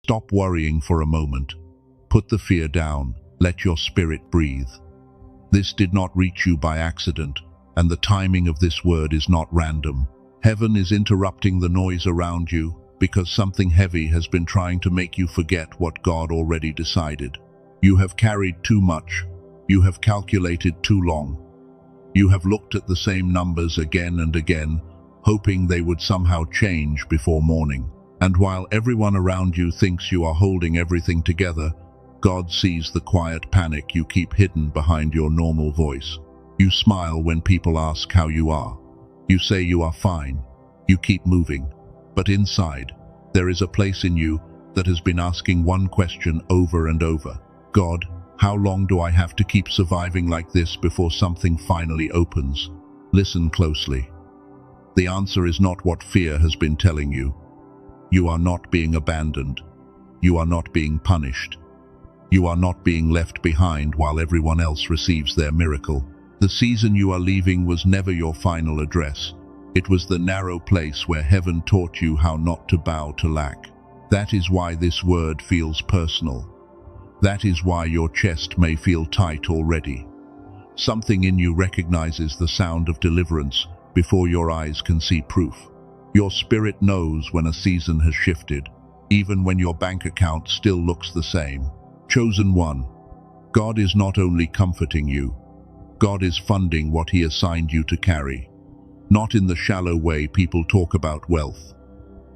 Stop worrying for a moment. Put the fear down. Let your spirit breathe. This did not reach you by accident, and the timing of this word is not random. Heaven is interrupting the noise around you because something heavy has been trying to make you forget what God already decided. You have carried too much. You have calculated too long. You have looked at the same numbers again and again, hoping they would somehow change before morning. And while everyone around you thinks you are holding everything together, God sees the quiet panic you keep hidden behind your normal voice. You smile when people ask how you are. You say you are fine. You keep moving. But inside, there is a place in you that has been asking one question over and over. God, how long do I have to keep surviving like this before something finally opens? Listen closely. The answer is not what fear has been telling you. You are not being abandoned. You are not being punished. You are not being left behind while everyone else receives their miracle. The season you are leaving was never your final address. It was the narrow place where heaven taught you how not to bow to lack. That is why this word feels personal. That is why your chest may feel tight already. Something in you recognizes the sound of deliverance before your eyes can see proof. Your spirit knows when a season has shifted, even when your bank account still looks the same. Chosen one, God is not only comforting you, God is funding what He assigned you to carry. Not in the shallow way people talk about wealth.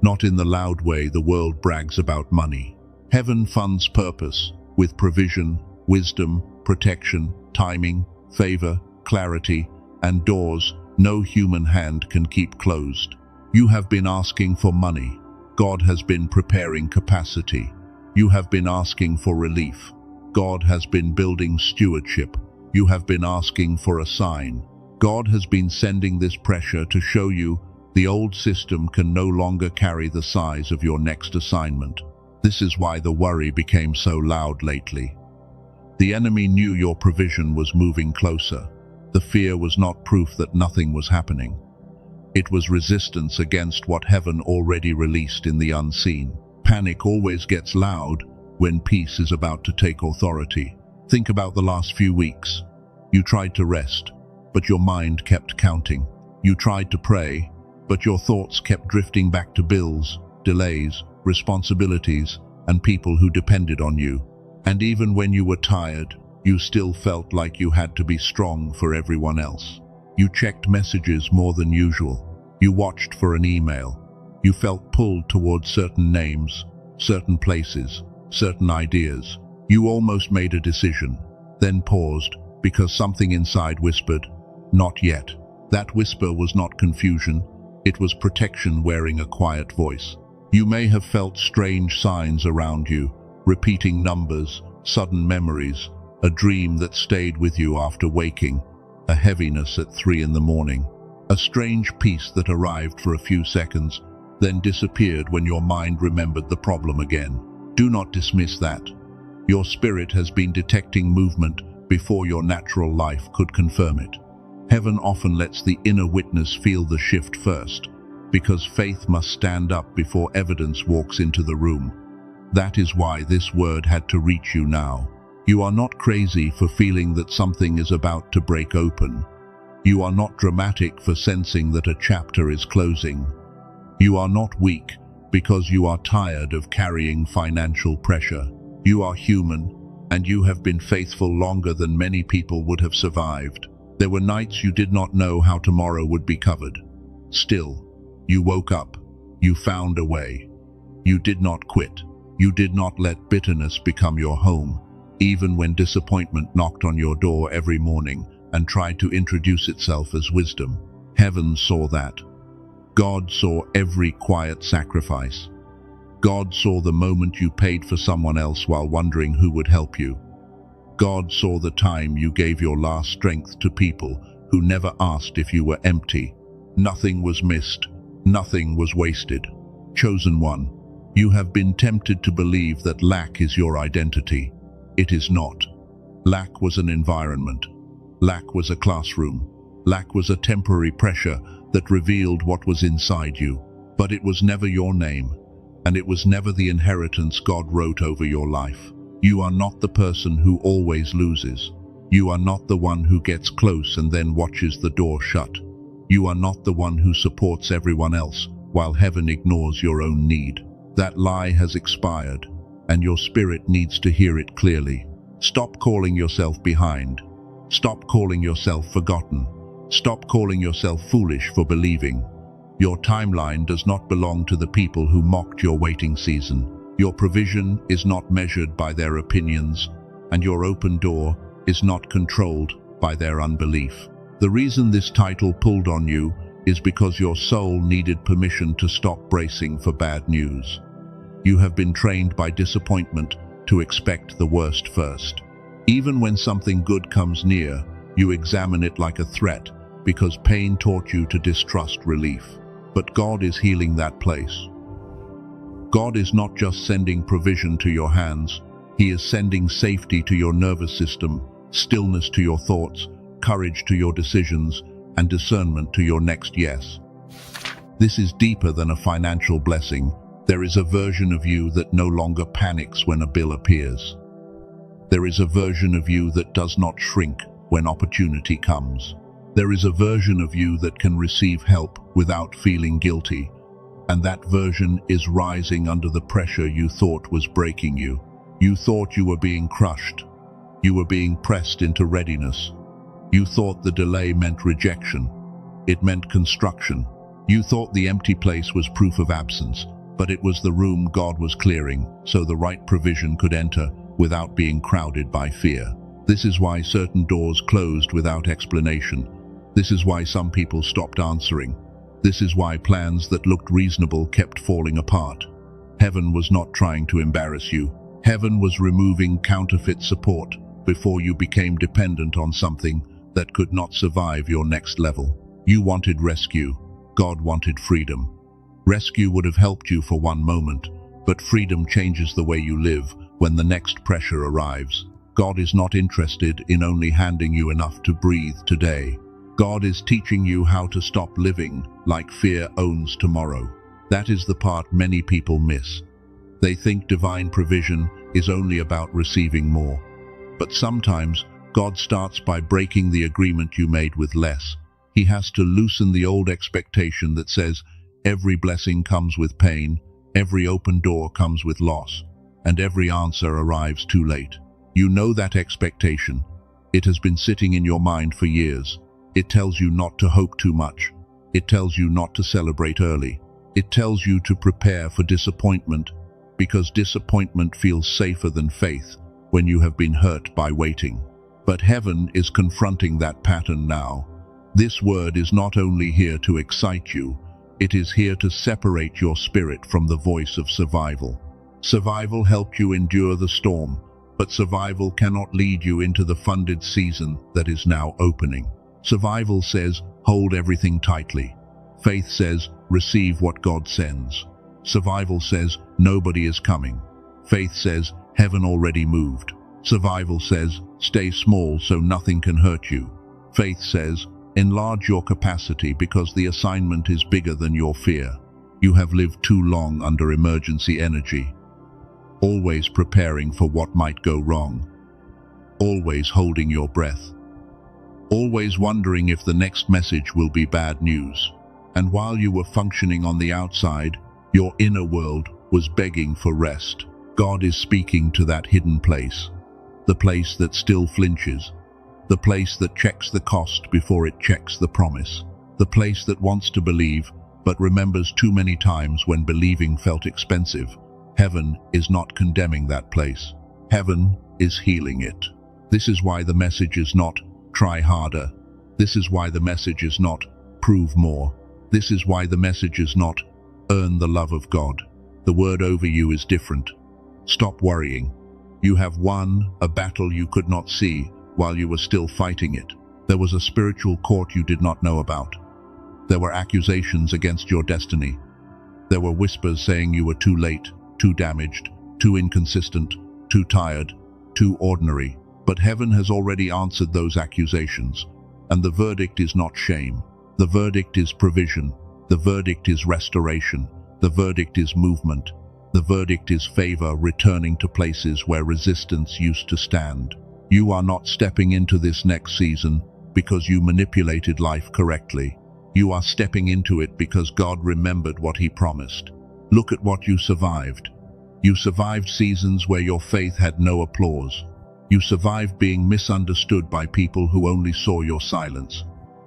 Not in the loud way the world brags about money. Heaven funds purpose with provision, wisdom, protection, timing, favor, clarity, and doors no human hand can keep closed. You have been asking for money. God has been preparing capacity. You have been asking for relief. God has been building stewardship. You have been asking for a sign. God has been sending this pressure to show you the old system can no longer carry the size of your next assignment. This is why the worry became so loud lately. The enemy knew your provision was moving closer. The fear was not proof that nothing was happening. It was resistance against what heaven already released in the unseen. Panic always gets loud when peace is about to take authority. Think about the last few weeks. You tried to rest, but your mind kept counting. You tried to pray, but your thoughts kept drifting back to bills, delays, responsibilities, and people who depended on you. And even when you were tired, you still felt like you had to be strong for everyone else. You checked messages more than usual. You watched for an email. You felt pulled towards certain names, certain places, certain ideas. You almost made a decision, then paused because something inside whispered, "Not yet." That whisper was not confusion, it was protection wearing a quiet voice. You may have felt strange signs around you, repeating numbers, sudden memories, a dream that stayed with you after waking, a heaviness at 3 in the morning, a strange peace that arrived for a few seconds, then disappeared when your mind remembered the problem again. Do not dismiss that. Your spirit has been detecting movement before your natural life could confirm it. Heaven often lets the inner witness feel the shift first, because faith must stand up before evidence walks into the room. That is why this word had to reach you now. You are not crazy for feeling that something is about to break open. You are not dramatic for sensing that a chapter is closing. You are not weak because you are tired of carrying financial pressure. You are human, and you have been faithful longer than many people would have survived. There were nights you did not know how tomorrow would be covered. Still, you woke up. You found a way. You did not quit. You did not let bitterness become your home, even when disappointment knocked on your door every morning and tried to introduce itself as wisdom. Heaven saw that. God saw every quiet sacrifice. God saw the moment you paid for someone else while wondering who would help you. God saw the time you gave your last strength to people who never asked if you were empty. Nothing was missed. Nothing was wasted. Chosen one, you have been tempted to believe that lack is your identity. It is not. Lack was an environment. Lack was a classroom. Lack was a temporary pressure that revealed what was inside you. But it was never your name. and it was never the inheritance God wrote over your life. You are not the person who always loses. You are not the one who gets close and then watches the door shut. You are not the one who supports everyone else while heaven ignores your own need. That lie has expired, and your spirit needs to hear it clearly. Stop calling yourself behind. Stop calling yourself forgotten. Stop calling yourself foolish for believing. Your timeline does not belong to the people who mocked your waiting season. Your provision is not measured by their opinions, and your open door is not controlled by their unbelief. The reason this title pulled on you is because your soul needed permission to stop bracing for bad news. You have been trained by disappointment to expect the worst first. Even when something good comes near, you examine it like a threat because pain taught you to distrust relief. But God is healing that place. God is not just sending provision to your hands, He is sending safety to your nervous system, stillness to your thoughts, courage to your decisions, and discernment to your next yes. This is deeper than a financial blessing. There is a version of you that no longer panics when a bill appears. There is a version of you that does not shrink when opportunity comes. There is a version of you that can receive help without feeling guilty, and that version is rising under the pressure you thought was breaking you. You thought you were being crushed. You were being pressed into readiness. You thought the delay meant rejection. It meant construction. You thought the empty place was proof of absence, but it was the room God was clearing so the right provision could enter without being crowded by fear. This is why certain doors closed without explanation. This is why some people stopped answering. This is why plans that looked reasonable kept falling apart. Heaven was not trying to embarrass you. Heaven was removing counterfeit support before you became dependent on something that could not survive your next level. You wanted rescue. God wanted freedom. Rescue would have helped you for one moment, but freedom changes the way you live when the next pressure arrives. God is not interested in only handing you enough to breathe today. God is teaching you how to stop living like fear owns tomorrow. That is the part many people miss. They think divine provision is only about receiving more. But sometimes God starts by breaking the agreement you made with less. He has to loosen the old expectation that says every blessing comes with pain, every open door comes with loss, and every answer arrives too late. You know that expectation. It has been sitting in your mind for years. It tells you not to hope too much. It tells you not to celebrate early. It tells you to prepare for disappointment, because disappointment feels safer than faith when you have been hurt by waiting. But heaven is confronting that pattern now. This word is not only here to excite you, it is here to separate your spirit from the voice of survival. Survival helped you endure the storm, but survival cannot lead you into the funded season that is now opening. Survival says, hold everything tightly. Faith says, receive what God sends. Survival says, nobody is coming. Faith says, heaven already moved. Survival says, stay small so nothing can hurt you. Faith says, enlarge your capacity because the assignment is bigger than your fear. You have lived too long under emergency energy, always preparing for what might go wrong, always holding your breath, always wondering if the next message will be bad news. And while you were functioning on the outside, your inner world was begging for rest. God is speaking to that hidden place, the place that still flinches, the place that checks the cost before it checks the promise, the place that wants to believe but remembers too many times when believing felt expensive. Heaven is not condemning that place. Heaven is healing it. This is why the message is not, try harder. This is why the message is not, prove more. This is why the message is not, earn the love of God. The word over you is different. Stop worrying. You have won a battle you could not see while you were still fighting it. There was a spiritual court you did not know about. There were accusations against your destiny. There were whispers saying you were too late, too damaged, too inconsistent, too tired, too ordinary. But heaven has already answered those accusations, and the verdict is not shame. The verdict is provision. The verdict is restoration. The verdict is movement. The verdict is favor returning to places where resistance used to stand. You are not stepping into this next season because you manipulated life correctly. You are stepping into it because God remembered what He promised. Look at what you survived. You survived seasons where your faith had no applause. You survived being misunderstood by people who only saw your silence,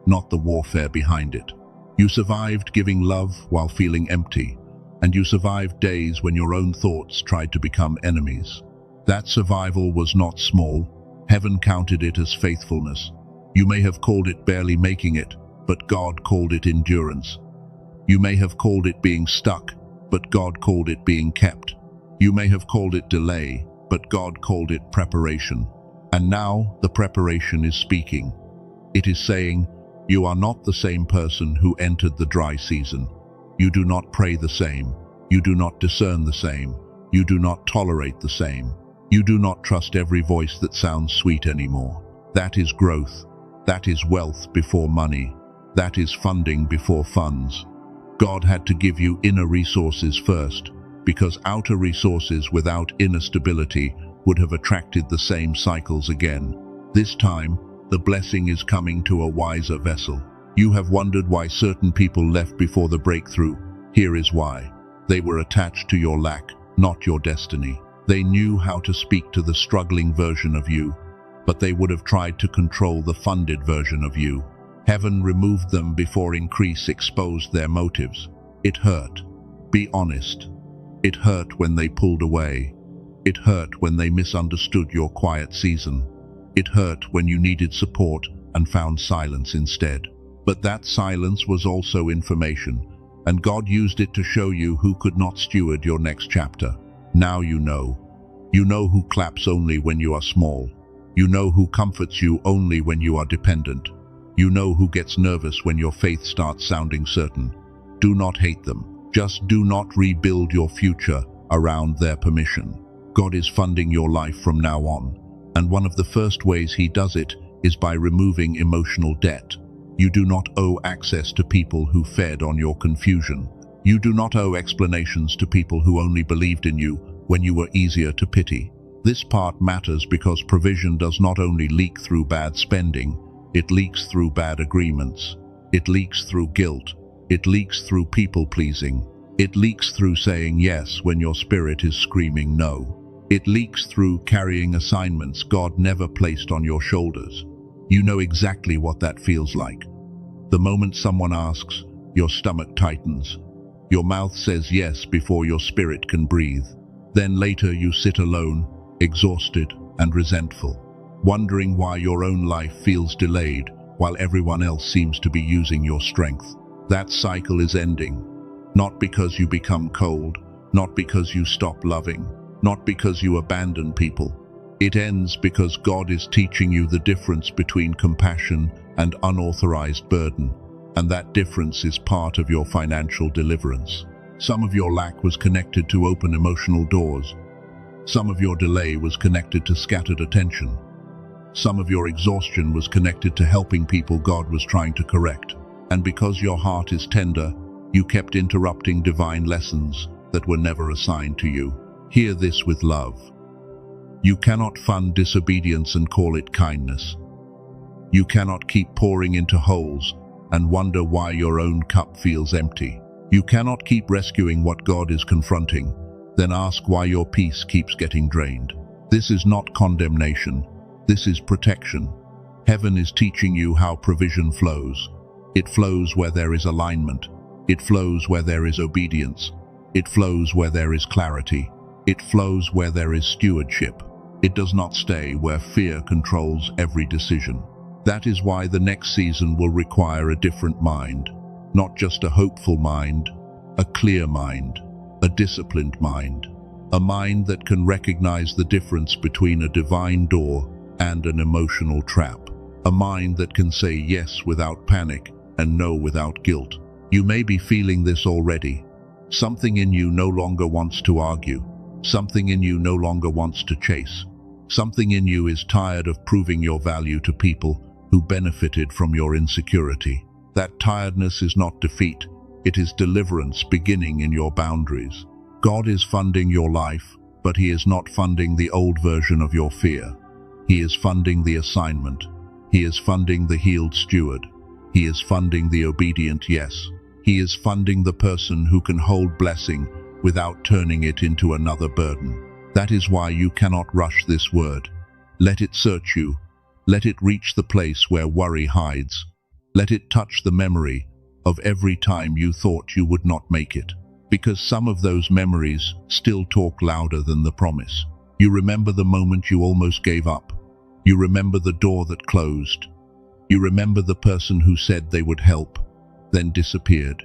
not the warfare behind it. You survived giving love while feeling empty, and you survived days when your own thoughts tried to become enemies. That survival was not small. Heaven counted it as faithfulness. You may have called it barely making it, but God called it endurance. You may have called it being stuck, but God called it being kept. You may have called it delay, but God called it preparation. And now the preparation is speaking. It is saying, you are not the same person who entered the dry season. You do not pray the same. You do not discern the same. You do not tolerate the same. You do not trust every voice that sounds sweet anymore. That is growth. That is wealth before money. That is funding before funds. God had to give you inner resources first, because outer resources without inner stability would have attracted the same cycles again. This time, the blessing is coming to a wiser vessel. You have wondered why certain people left before the breakthrough. Here is why. They were attached to your lack, not your destiny. They knew how to speak to the struggling version of you, but they would have tried to control the funded version of you. Heaven removed them before increase exposed their motives. It hurt. Be honest. It hurt when they pulled away. It hurt when they misunderstood your quiet season. It hurt when you needed support and found silence instead. But that silence was also information, and God used it to show you who could not steward your next chapter. Now you know. You know who claps only when you are small. You know who comforts you only when you are dependent. You know who gets nervous when your faith starts sounding certain. Do not hate them. Just do not rebuild your future around their permission. God is funding your life from now on, and one of the first ways He does it is by removing emotional debt. You do not owe access to people who fed on your confusion. You do not owe explanations to people who only believed in you when you were easier to pity. This part matters because provision does not only leak through bad spending, it leaks through bad agreements. It leaks through guilt. It leaks through people-pleasing. It leaks through saying yes when your spirit is screaming no. It leaks through carrying assignments God never placed on your shoulders. You know exactly what that feels like. The moment someone asks, your stomach tightens. Your mouth says yes before your spirit can breathe. Then later you sit alone, exhausted and resentful, wondering why your own life feels delayed while everyone else seems to be using your strength. That cycle is ending, not because you become cold, not because you stop loving, not because you abandon people. It ends because God is teaching you the difference between compassion and unauthorized burden, and that difference is part of your financial deliverance. Some of your lack was connected to open emotional doors. Some of your delay was connected to scattered attention. Some of your exhaustion was connected to helping people God was trying to correct. And because your heart is tender, you kept interrupting divine lessons that were never assigned to you. Hear this with love. You cannot fund disobedience and call it kindness. You cannot keep pouring into holes and wonder why your own cup feels empty. You cannot keep rescuing what God is confronting, then ask why your peace keeps getting drained. This is not condemnation. This is protection. Heaven is teaching you how provision flows. It flows where there is alignment. It flows where there is obedience. It flows where there is clarity. It flows where there is stewardship. It does not stay where fear controls every decision. That is why the next season will require a different mind. Not just a hopeful mind, a clear mind, a disciplined mind. A mind that can recognize the difference between a divine door and an emotional trap. A mind that can say yes without panic and no without guilt. You may be feeling this already. Something in you no longer wants to argue. Something in you no longer wants to chase. Something in you is tired of proving your value to people who benefited from your insecurity. That tiredness is not defeat. It is deliverance beginning in your boundaries. God is funding your life, but He is not funding the old version of your fear. He is funding the assignment. He is funding the healed steward. He is funding the obedient yes. He is funding the person who can hold blessing without turning it into another burden. That is why you cannot rush this word. Let it search you. Let it reach the place where worry hides. Let it touch the memory of every time you thought you would not make it. Because some of those memories still talk louder than the promise. You remember the moment you almost gave up. You remember the door that closed. You remember the person who said they would help, then disappeared.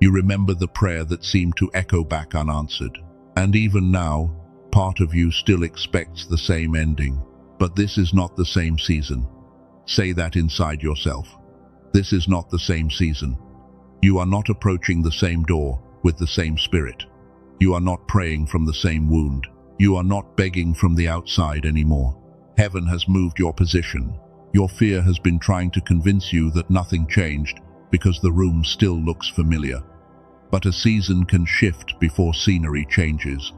You remember the prayer that seemed to echo back unanswered. And even now, part of you still expects the same ending. But this is not the same season. Say that inside yourself. This is not the same season. You are not approaching the same door with the same spirit. You are not praying from the same wound. You are not begging from the outside anymore. Heaven has moved your position. Your fear has been trying to convince you that nothing changed because the room still looks familiar. But a season can shift before scenery changes.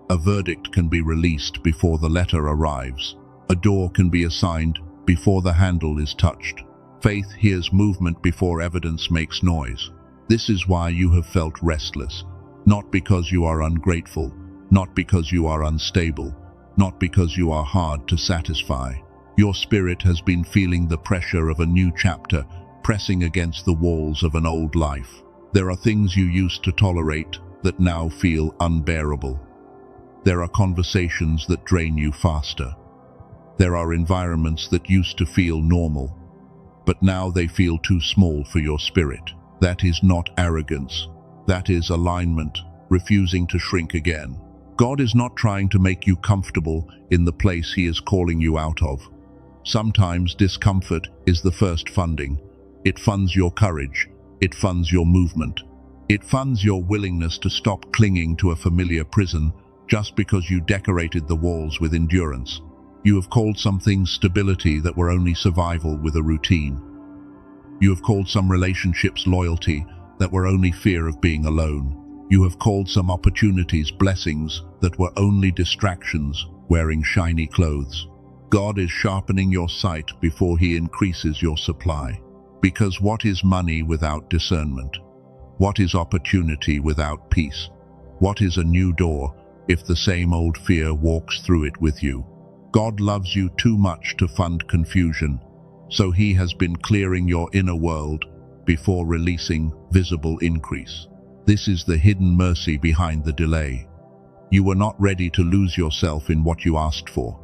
A verdict can be released before the letter arrives. A door can be assigned before the handle is touched. Faith hears movement before evidence makes noise. This is why you have felt restless. Not because you are ungrateful, not because you are unstable, not because you are hard to satisfy. Your spirit has been feeling the pressure of a new chapter pressing against the walls of an old life. There are things you used to tolerate that now feel unbearable. There are conversations that drain you faster. There are environments that used to feel normal, but now they feel too small for your spirit. That is not arrogance. That is alignment, refusing to shrink again. God is not trying to make you comfortable in the place He is calling you out of. Sometimes discomfort is the first funding. It funds your courage. It funds your movement. It funds your willingness to stop clinging to a familiar prison just because you decorated the walls with endurance. You have called some things stability that were only survival with a routine. You have called some relationships loyalty that were only fear of being alone. You have called some opportunities blessings that were only distractions wearing shiny clothes. God is sharpening your sight before He increases your supply. Because what is money without discernment? What is opportunity without peace? What is a new door if the same old fear walks through it with you? God loves you too much to fund confusion, so He has been clearing your inner world before releasing visible increase. This is the hidden mercy behind the delay. You were not ready to lose yourself in what you asked for.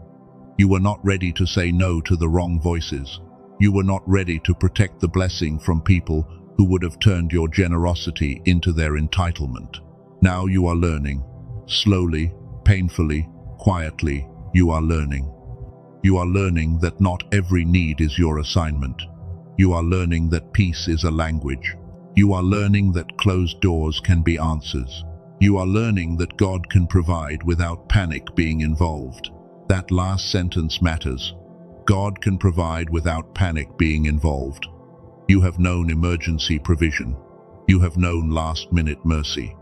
You were not ready to say no to the wrong voices. You were not ready to protect the blessing from people who would have turned your generosity into their entitlement. Now you are learning. Slowly, painfully, quietly, you are learning. You are learning that not every need is your assignment. You are learning that peace is a language. You are learning that closed doors can be answers. You are learning that God can provide without panic being involved. That last sentence matters. God can provide without panic being involved. You have known emergency provision. You have known last-minute mercy.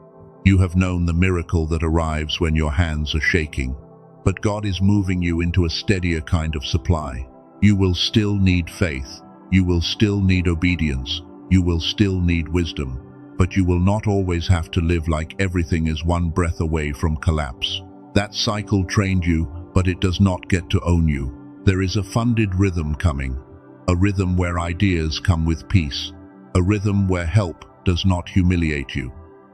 You have known the miracle that arrives when your hands are shaking. But God is moving you into a steadier kind of supply. You will still need faith. You will still need obedience. You will still need wisdom. But you will not always have to live like everything is one breath away from collapse. That cycle trained you, but it does not get to own you. There is a funded rhythm coming. A rhythm where ideas come with peace. A rhythm where help does not humiliate you.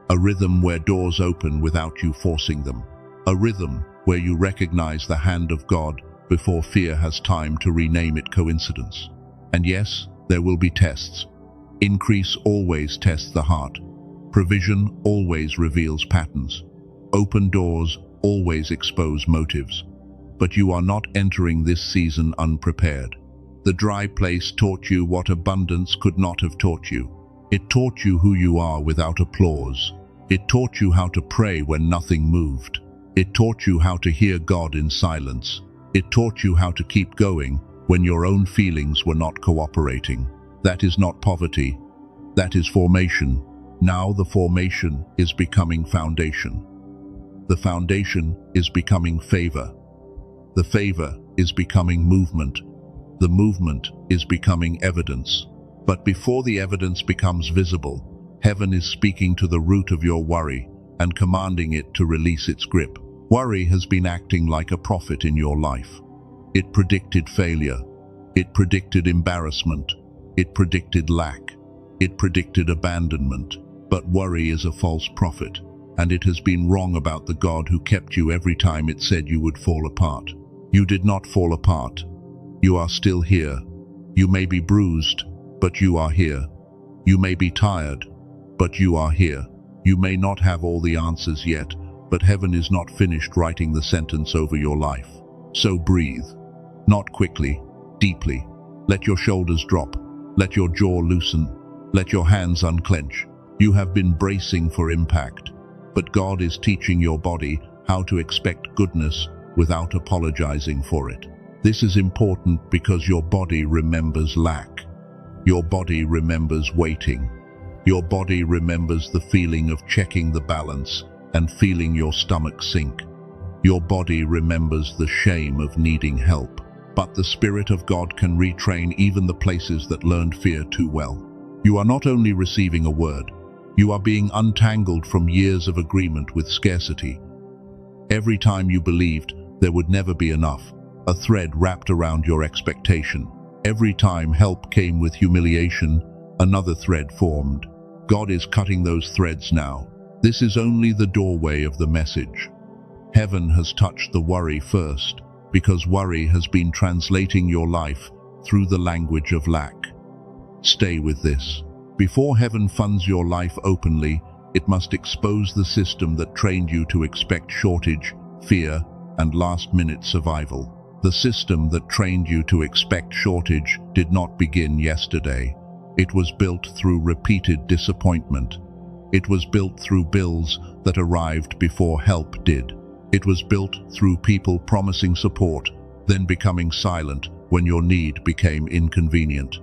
A rhythm where doors open without you forcing them. A rhythm where you recognize the hand of God before fear has time to rename it coincidence. And yes, there will be tests. Increase always tests the heart. Provision always reveals patterns. Open doors always expose motives. But you are not entering this season unprepared. The dry place taught you what abundance could not have taught you. It taught you who you are without applause. It taught you how to pray when nothing moved. It taught you how to hear God in silence. It taught you how to keep going when your own feelings were not cooperating. That is not poverty. That is formation. Now the formation is becoming foundation. The foundation is becoming favor. The favor is becoming movement. The movement is becoming evidence. But before the evidence becomes visible, heaven is speaking to the root of your worry and commanding it to release its grip. Worry has been acting like a prophet in your life. It predicted failure. It predicted embarrassment. It predicted lack. It predicted abandonment. But worry is a false prophet, and it has been wrong about the God who kept you every time it said you would fall apart. You did not fall apart. You are still here. You may be bruised, but you are here. You may be tired, but you are here. You may not have all the answers yet, but heaven is not finished writing the sentence over your life. So breathe. Not quickly, deeply. Let your shoulders drop. Let your jaw loosen. Let your hands unclench. You have been bracing for impact, but God is teaching your body how to expect goodness without apologizing for it. This is important because your body remembers lack. Your body remembers waiting. Your body remembers the feeling of checking the balance and feeling your stomach sink. Your body remembers the shame of needing help. But the Spirit of God can retrain even the places that learned fear too well. You are not only receiving a word, you are being untangled from years of agreement with scarcity. Every time you believed there would never be enough, a thread wrapped around your expectation. Every time help came with humiliation, another thread formed. God is cutting those threads now. This is only the doorway of the message. Heaven has touched the worry first, because worry has been translating your life through the language of lack. Stay with this. Before heaven funds your life openly, it must expose the system that trained you to expect shortage, fear, and last-minute survival. The system that trained you to expect shortage did not begin yesterday. It was built through repeated disappointment. It was built through bills that arrived before help did. It was built through people promising support, then becoming silent when your need became inconvenient.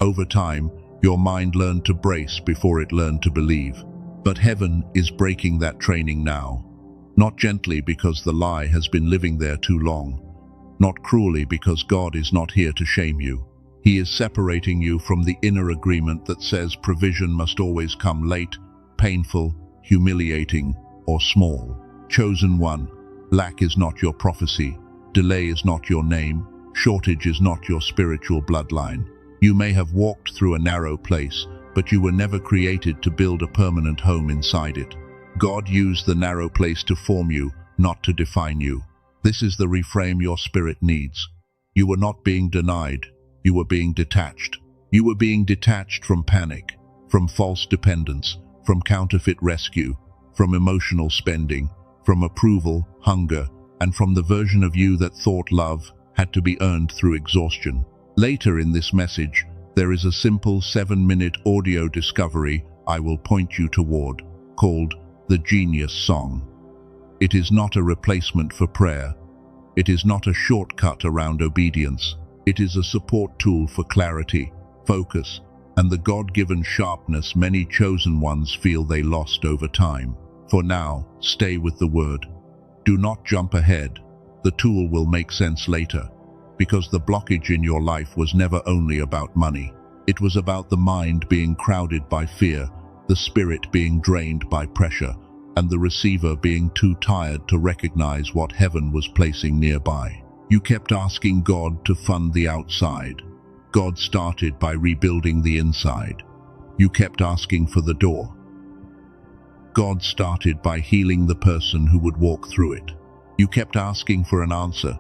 Over time, your mind learned to brace before it learned to believe. But heaven is breaking that training now. Not gently because the lie has been living there too long. Not cruelly because God is not here to shame you. He is separating you from the inner agreement that says provision must always come late, painful, humiliating, or small. Chosen one, lack is not your prophecy. Delay is not your name. Shortage is not your spiritual bloodline. You may have walked through a narrow place, but you were never created to build a permanent home inside it. God used the narrow place to form you, not to define you. This is the reframe your spirit needs. You were not being denied. You were being detached. You were being detached from panic, from false dependence, from counterfeit rescue, from emotional spending, from approval, hunger, and from the version of you that thought love had to be earned through exhaustion. Later in this message, there is a simple 7-minute audio discovery I will point you toward, called The Genius Song. It is not a replacement for prayer. It is not a shortcut around obedience. It is a support tool for clarity, focus, and the God-given sharpness many chosen ones feel they lost over time. For now, stay with the word. Do not jump ahead. The tool will make sense later. Because the blockage in your life was never only about money. It was about the mind being crowded by fear, the spirit being drained by pressure, and the receiver being too tired to recognize what heaven was placing nearby. You kept asking God to fund the outside. God started by rebuilding the inside. You kept asking for the door. God started by healing the person who would walk through it. You kept asking for an answer.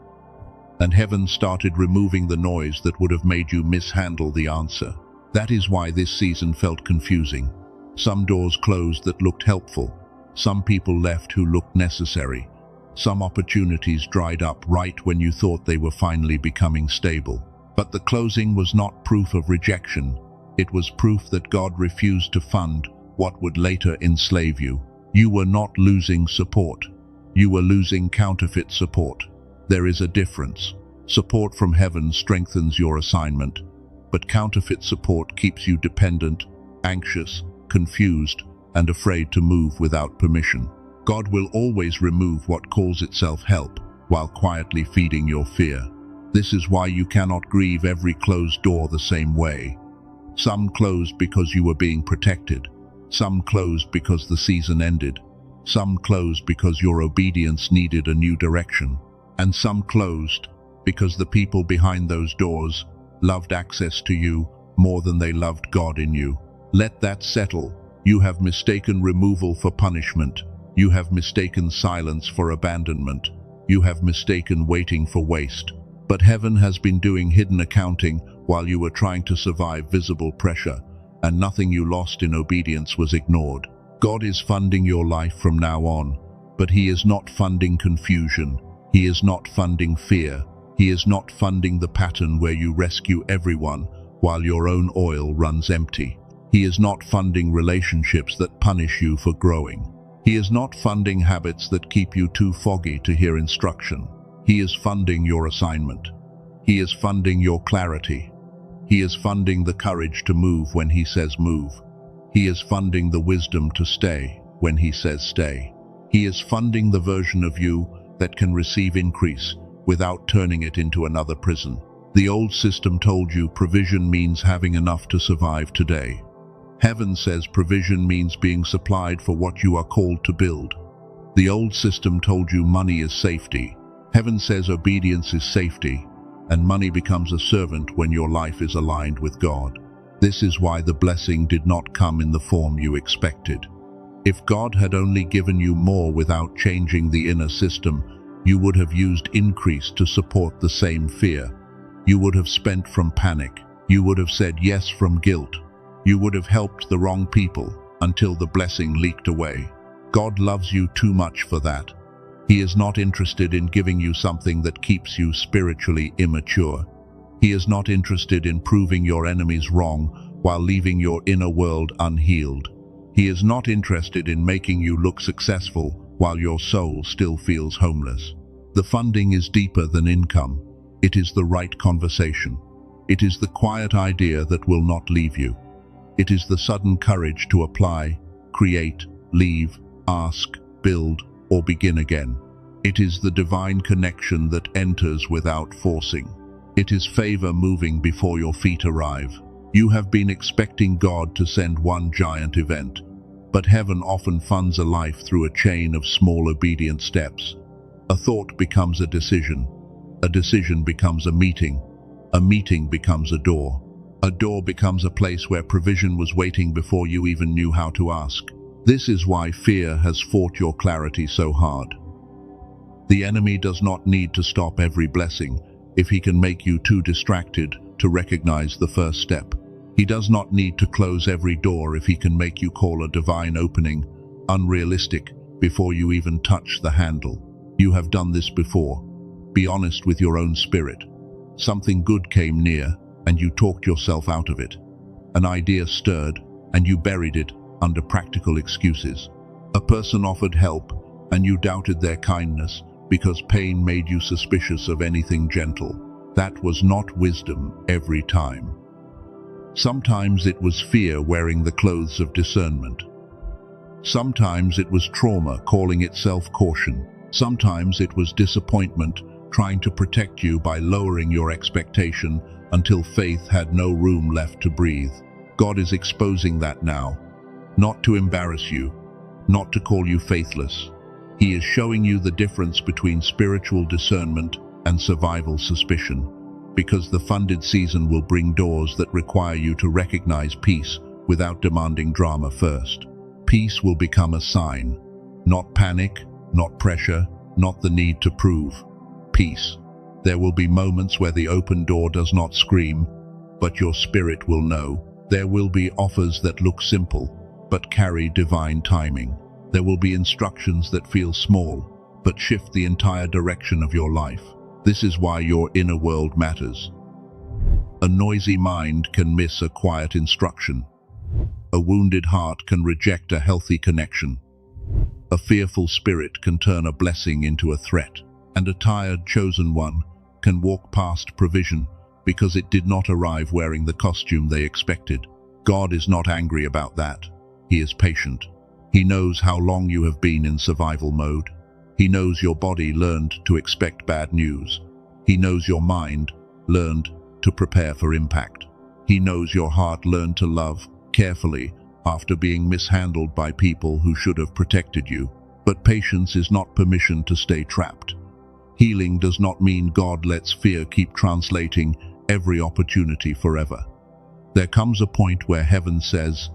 And heaven started removing the noise that would have made you mishandle the answer. That is why this season felt confusing. Some doors closed that looked helpful. Some people left who looked necessary. Some opportunities dried up right when you thought they were finally becoming stable. But the closing was not proof of rejection. It was proof that God refused to fund what would later enslave you. You were not losing support. You were losing counterfeit support. There is a difference. Support from heaven strengthens your assignment, but counterfeit support keeps you dependent, anxious, confused, and afraid to move without permission. God will always remove what calls itself help, while quietly feeding your fear. This is why you cannot grieve every closed door the same way. Some closed because you were being protected. Some closed because the season ended. Some closed because your obedience needed a new direction. And some closed because the people behind those doors loved access to you more than they loved God in you. Let that settle. You have mistaken removal for punishment. You have mistaken silence for abandonment. You have mistaken waiting for waste. But heaven has been doing hidden accounting while you were trying to survive visible pressure, and nothing you lost in obedience was ignored. God is funding your life from now on, but He is not funding confusion. He is not funding fear. He is not funding the pattern where you rescue everyone while your own oil runs empty. He is not funding relationships that punish you for growing. He is not funding habits that keep you too foggy to hear instruction. He is funding your assignment. He is funding your clarity. He is funding the courage to move when He says move. He is funding the wisdom to stay when He says stay. He is funding the version of you that can receive increase without turning it into another prison. The old system told you provision means having enough to survive today. Heaven says provision means being supplied for what you are called to build. The old system told you money is safety. Heaven says obedience is safety, and money becomes a servant when your life is aligned with God. This is why the blessing did not come in the form you expected. If God had only given you more without changing the inner system, you would have used increase to support the same fear. You would have spent from panic. You would have said yes from guilt. You would have helped the wrong people until the blessing leaked away. God loves you too much for that. He is not interested in giving you something that keeps you spiritually immature. He is not interested in proving your enemies wrong while leaving your inner world unhealed. He is not interested in making you look successful while your soul still feels homeless. The funding is deeper than income. It is the right conversation. It is the quiet idea that will not leave you. It is the sudden courage to apply, create, leave, ask, build, or begin again. It is the divine connection that enters without forcing. It is favor moving before your feet arrive. You have been expecting God to send one giant event, but heaven often funds a life through a chain of small obedient steps. A thought becomes a decision becomes a meeting becomes a door becomes a place where provision was waiting before you even knew how to ask. This is why fear has fought your clarity so hard. The enemy does not need to stop every blessing if he can make you too distracted to recognize the first step. He does not need to close every door if he can make you call a divine opening unrealistic before you even touch the handle. You have done this before. Be honest with your own spirit. Something good came near, and you talked yourself out of it. An idea stirred, and you buried it under practical excuses. A person offered help, and you doubted their kindness because pain made you suspicious of anything gentle. That was not wisdom every time. Sometimes it was fear wearing the clothes of discernment. Sometimes it was trauma calling itself caution. Sometimes it was disappointment trying to protect you by lowering your expectation until faith had no room left to breathe. God is exposing that now, not to embarrass you, not to call you faithless. He is showing you the difference between spiritual discernment and survival suspicion, because the funded season will bring doors that require you to recognize peace without demanding drama first. Peace will become a sign, not panic, not pressure, not the need to prove. Peace. There will be moments where the open door does not scream, but your spirit will know. There will be offers that look simple, but carry divine timing. There will be instructions that feel small, but shift the entire direction of your life. This is why your inner world matters. A noisy mind can miss a quiet instruction. A wounded heart can reject a healthy connection. A fearful spirit can turn a blessing into a threat. And a tired, chosen one can walk past provision because it did not arrive wearing the costume they expected. God is not angry about that. He is patient. He knows how long you have been in survival mode. He knows your body learned to expect bad news. He knows your mind learned to prepare for impact. He knows your heart learned to love carefully after being mishandled by people who should have protected you. But patience is not permission to stay trapped. Healing does not mean God lets fear keep translating every opportunity forever. There comes a point where heaven says,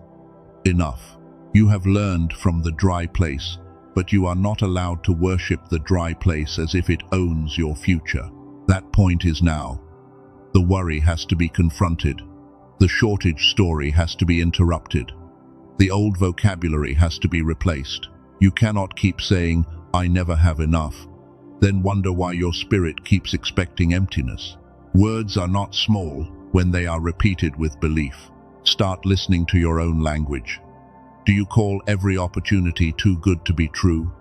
"Enough. You have learned from the dry place, but you are not allowed to worship the dry place as if it owns your future." That point is now. The worry has to be confronted. The shortage story has to be interrupted. The old vocabulary has to be replaced. You cannot keep saying, "I never have enough," then wonder why your spirit keeps expecting emptiness. Words are not small when they are repeated with belief. Start listening to your own language. Do you call every opportunity too good to be true?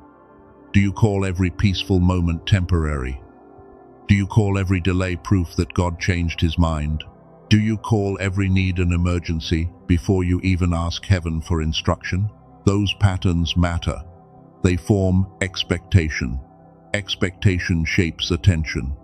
Do you call every peaceful moment temporary? Do you call every delay proof that God changed his mind? Do you call every need an emergency before you even ask heaven for instruction? Those patterns matter. They form expectation. Expectation shapes attention.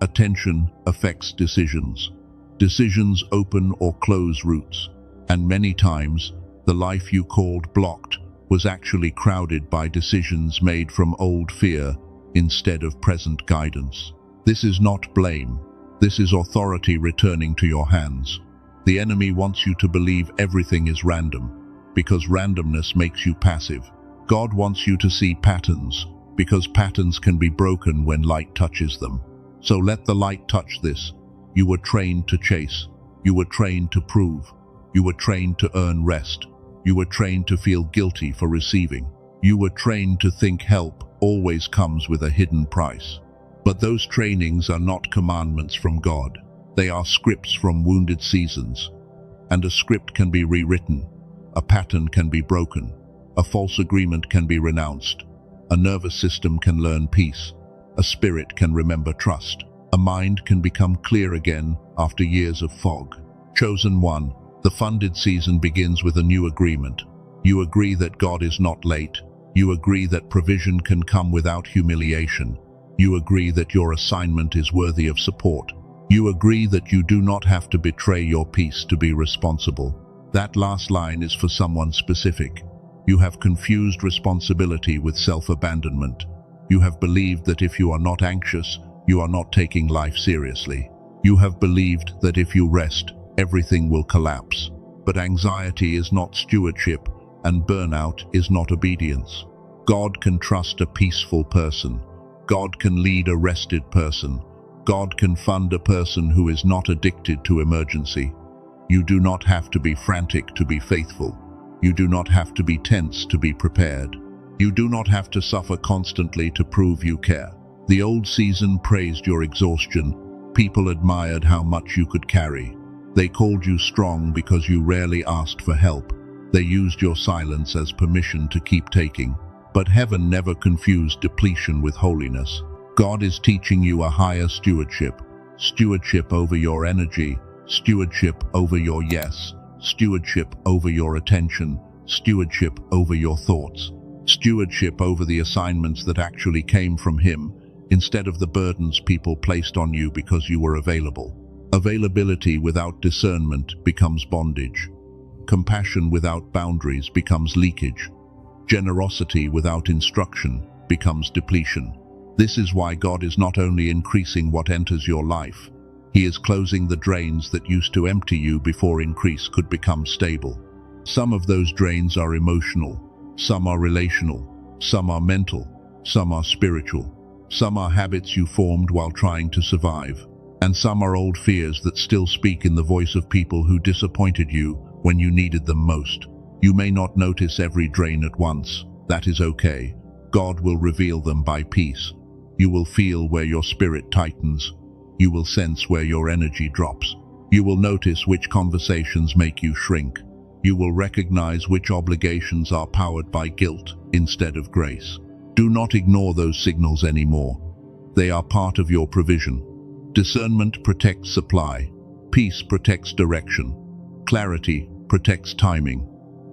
Attention affects decisions. Decisions open or close routes. And many times, the life you called blocked was actually crowded by decisions made from old fear instead of present guidance. This is not blame. This is authority returning to your hands. The enemy wants you to believe everything is random, because randomness makes you passive. God wants you to see patterns, because patterns can be broken when light touches them. So let the light touch this. You were trained to chase. You were trained to prove. You were trained to earn rest. You were trained to feel guilty for receiving. You were trained to think help always comes with a hidden price. But those trainings are not commandments from God. They are scripts from wounded seasons. And a script can be rewritten. A pattern can be broken. A false agreement can be renounced. A nervous system can learn peace. A spirit can remember trust. A mind can become clear again after years of fog. Chosen one, the funded season begins with a new agreement. You agree that God is not late. You agree that provision can come without humiliation. You agree that your assignment is worthy of support. You agree that you do not have to betray your peace to be responsible. That last line is for someone specific. You have confused responsibility with self-abandonment. You have believed that if you are not anxious, you are not taking life seriously. You have believed that if you rest, everything will collapse. But anxiety is not stewardship, and burnout is not obedience. God can trust a peaceful person. God can lead a rested person. God can fund a person who is not addicted to emergency. You do not have to be frantic to be faithful. You do not have to be tense to be prepared. You do not have to suffer constantly to prove you care. The old season praised your exhaustion. People admired how much you could carry. They called you strong because you rarely asked for help. They used your silence as permission to keep taking. But heaven never confused depletion with holiness. God is teaching you a higher stewardship. Stewardship over your energy. Stewardship over your yes. Stewardship over your attention. Stewardship over your thoughts. Stewardship over the assignments that actually came from Him, instead of the burdens people placed on you because you were available. Availability without discernment becomes bondage. Compassion without boundaries becomes leakage. Generosity without instruction becomes depletion. This is why God is not only increasing what enters your life, He is closing the drains that used to empty you before increase could become stable. Some of those drains are emotional, some are relational, some are mental, some are spiritual, some are habits you formed while trying to survive, and some are old fears that still speak in the voice of people who disappointed you when you needed them most. You may not notice every drain at once. That is okay. God will reveal them by peace. You will feel where your spirit tightens. You will sense where your energy drops. You will notice which conversations make you shrink. You will recognize which obligations are powered by guilt instead of grace. Do not ignore those signals anymore. They are part of your provision. Discernment protects supply. Peace protects direction. Clarity protects timing.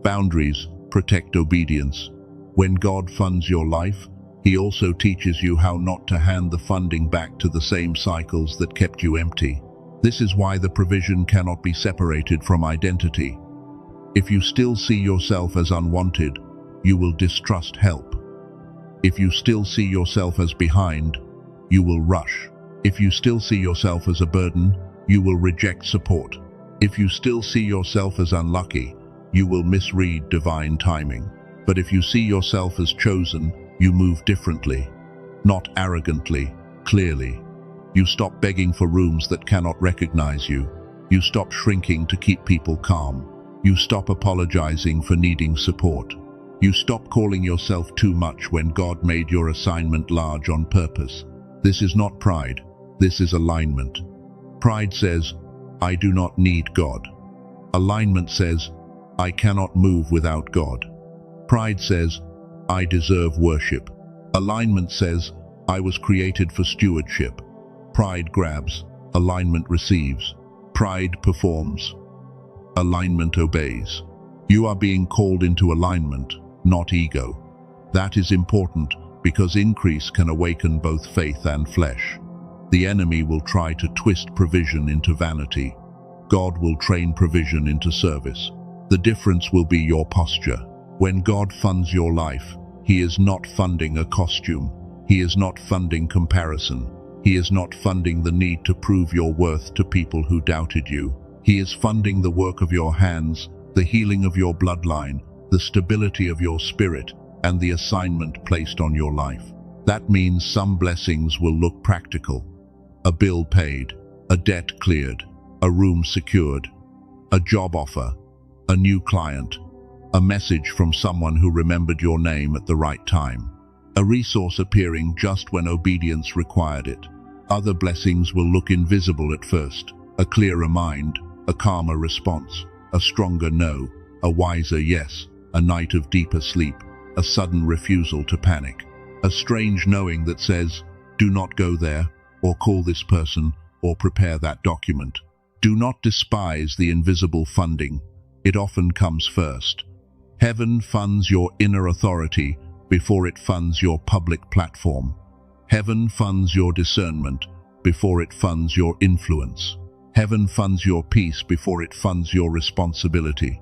Boundaries protect obedience. When God funds your life, He also teaches you how not to hand the funding back to the same cycles that kept you empty. This is why the provision cannot be separated from identity. If you still see yourself as unwanted, you will distrust help. If you still see yourself as behind, you will rush. If you still see yourself as a burden, you will reject support. If you still see yourself as unlucky, you will misread divine timing. But if you see yourself as chosen, you move differently, not arrogantly, clearly. You stop begging for rooms that cannot recognize you. You stop shrinking to keep people calm. You stop apologizing for needing support. You stop calling yourself too much when God made your assignment large on purpose. This is not pride. This is alignment. Pride says, I do not need God. Alignment says, I cannot move without God. Pride says, I deserve worship. Alignment says, I was created for stewardship. Pride grabs, alignment receives. Pride performs. Alignment obeys. You are being called into alignment, not ego. That is important because increase can awaken both faith and flesh. The enemy will try to twist provision into vanity. God will train provision into service. The difference will be your posture. When God funds your life, He is not funding a costume. He is not funding comparison. He is not funding the need to prove your worth to people who doubted you. He is funding the work of your hands, the healing of your bloodline, the stability of your spirit, and the assignment placed on your life. That means some blessings will look practical. A bill paid, a debt cleared, a room secured, a job offer, a new client, a message from someone who remembered your name at the right time, a resource appearing just when obedience required it. Other blessings will look invisible at first, a clearer mind, a calmer response, a stronger no, a wiser yes, a night of deeper sleep, a sudden refusal to panic, a strange knowing that says, do not go there, or call this person, or prepare that document. Do not despise the invisible funding. It often comes first. Heaven funds your inner authority before it funds your public platform. Heaven funds your discernment before it funds your influence. Heaven funds your peace before it funds your responsibility,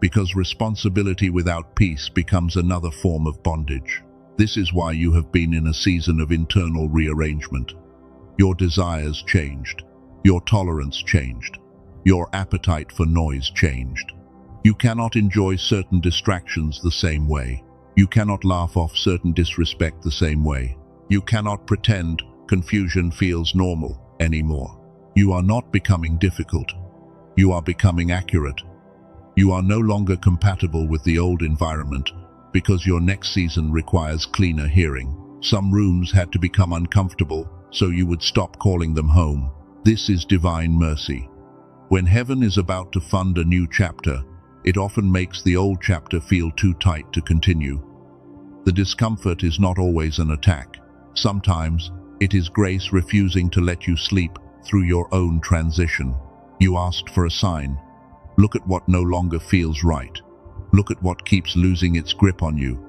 because responsibility without peace becomes another form of bondage. This is why you have been in a season of internal rearrangement. Your desires changed. Your tolerance changed. Your appetite for noise changed. You cannot enjoy certain distractions the same way. You cannot laugh off certain disrespect the same way. You cannot pretend confusion feels normal anymore. You are not becoming difficult. You are becoming accurate. You are no longer compatible with the old environment because your next season requires cleaner hearing. Some rooms had to become uncomfortable so you would stop calling them home. This is divine mercy. When heaven is about to fund a new chapter, it often makes the old chapter feel too tight to continue. The discomfort is not always an attack. Sometimes it is grace refusing to let you sleep through your own transition. You asked for a sign. Look at what no longer feels right. Look at what keeps losing its grip on you.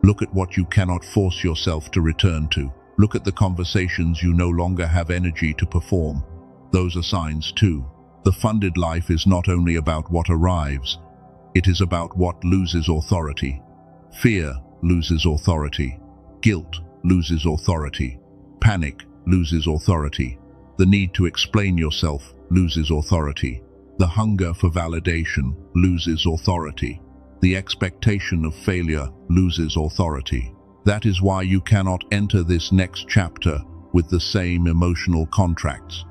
Look at what you cannot force yourself to return to. Look at the conversations you no longer have energy to perform. Those are signs too. The funded life is not only about what arrives, it is about what loses authority. Fear loses authority. Guilt loses authority. Panic loses authority. The need to explain yourself loses authority. The hunger for validation loses authority. The expectation of failure loses authority. That is why you cannot enter this next chapter with the same emotional contracts.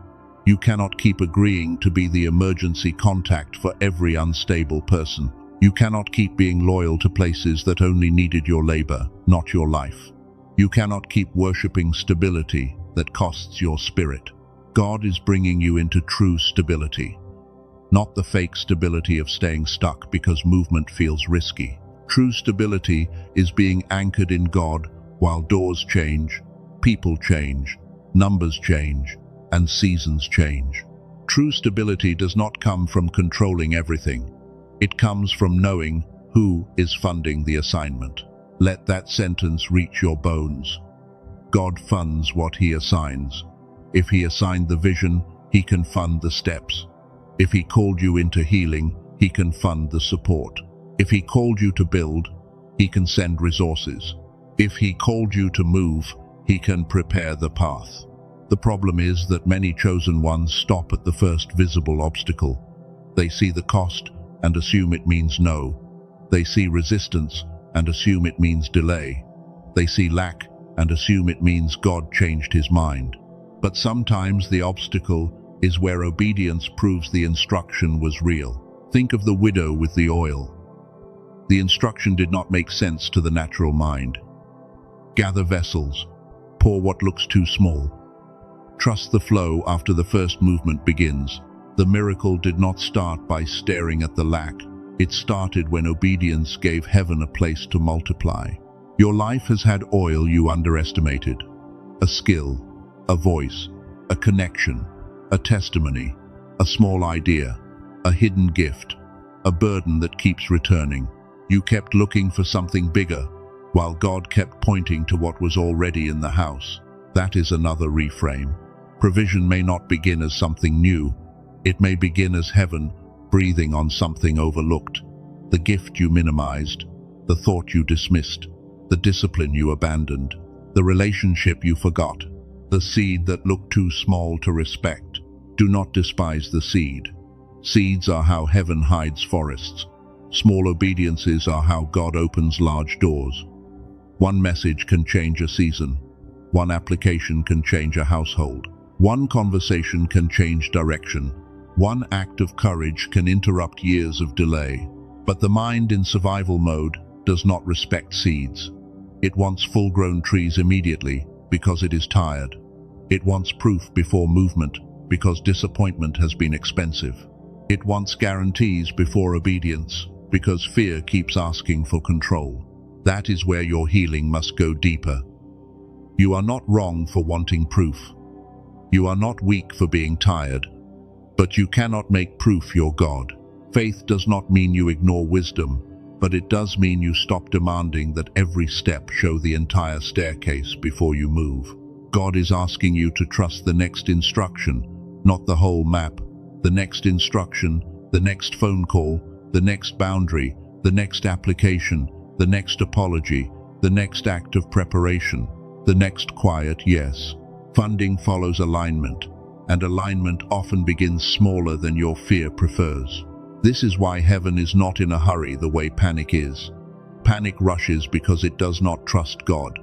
You cannot keep agreeing to be the emergency contact for every unstable person. You cannot keep being loyal to places that only needed your labor, not your life. You cannot keep worshipping stability that costs your spirit. God is bringing you into true stability, not the fake stability of staying stuck because movement feels risky. True stability is being anchored in God while doors change, people change, numbers change, and seasons change. True stability does not come from controlling everything. It comes from knowing who is funding the assignment. Let that sentence reach your bones. God funds what He assigns. If He assigned the vision, He can fund the steps. If He called you into healing, He can fund the support. If He called you to build, He can send resources. If He called you to move, He can prepare the path. The problem is that many chosen ones stop at the first visible obstacle. They see the cost and assume it means no. They see resistance and assume it means delay. They see lack and assume it means God changed His mind. But sometimes the obstacle is where obedience proves the instruction was real. Think of the widow with the oil. The instruction did not make sense to the natural mind. Gather vessels. Pour what looks too small. Trust the flow after the first movement begins. The miracle did not start by staring at the lack. It started when obedience gave heaven a place to multiply. Your life has had oil you underestimated. A skill, a voice, a connection, a testimony, a small idea, a hidden gift, a burden that keeps returning. You kept looking for something bigger, while God kept pointing to what was already in the house. That is another reframe. Provision may not begin as something new. It may begin as heaven breathing on something overlooked. The gift you minimized, the thought you dismissed, the discipline you abandoned, the relationship you forgot, the seed that looked too small to respect. Do not despise the seed. Seeds are how heaven hides forests. Small obediences are how God opens large doors. One message can change a season. One application can change a household. One conversation can change direction. One act of courage can interrupt years of delay. But the mind in survival mode does not respect seeds. It wants full-grown trees immediately because it is tired. It wants proof before movement because disappointment has been expensive. It wants guarantees before obedience because fear keeps asking for control. That is where your healing must go deeper. You are not wrong for wanting proof. You are not weak for being tired, but you cannot make proof your God. Faith does not mean you ignore wisdom, but it does mean you stop demanding that every step show the entire staircase before you move. God is asking you to trust the next instruction, not the whole map. The next instruction, the next phone call, the next boundary, the next application, the next apology, the next act of preparation, the next quiet yes. Funding follows alignment, and alignment often begins smaller than your fear prefers. This is why heaven is not in a hurry the way panic is. Panic rushes because it does not trust God.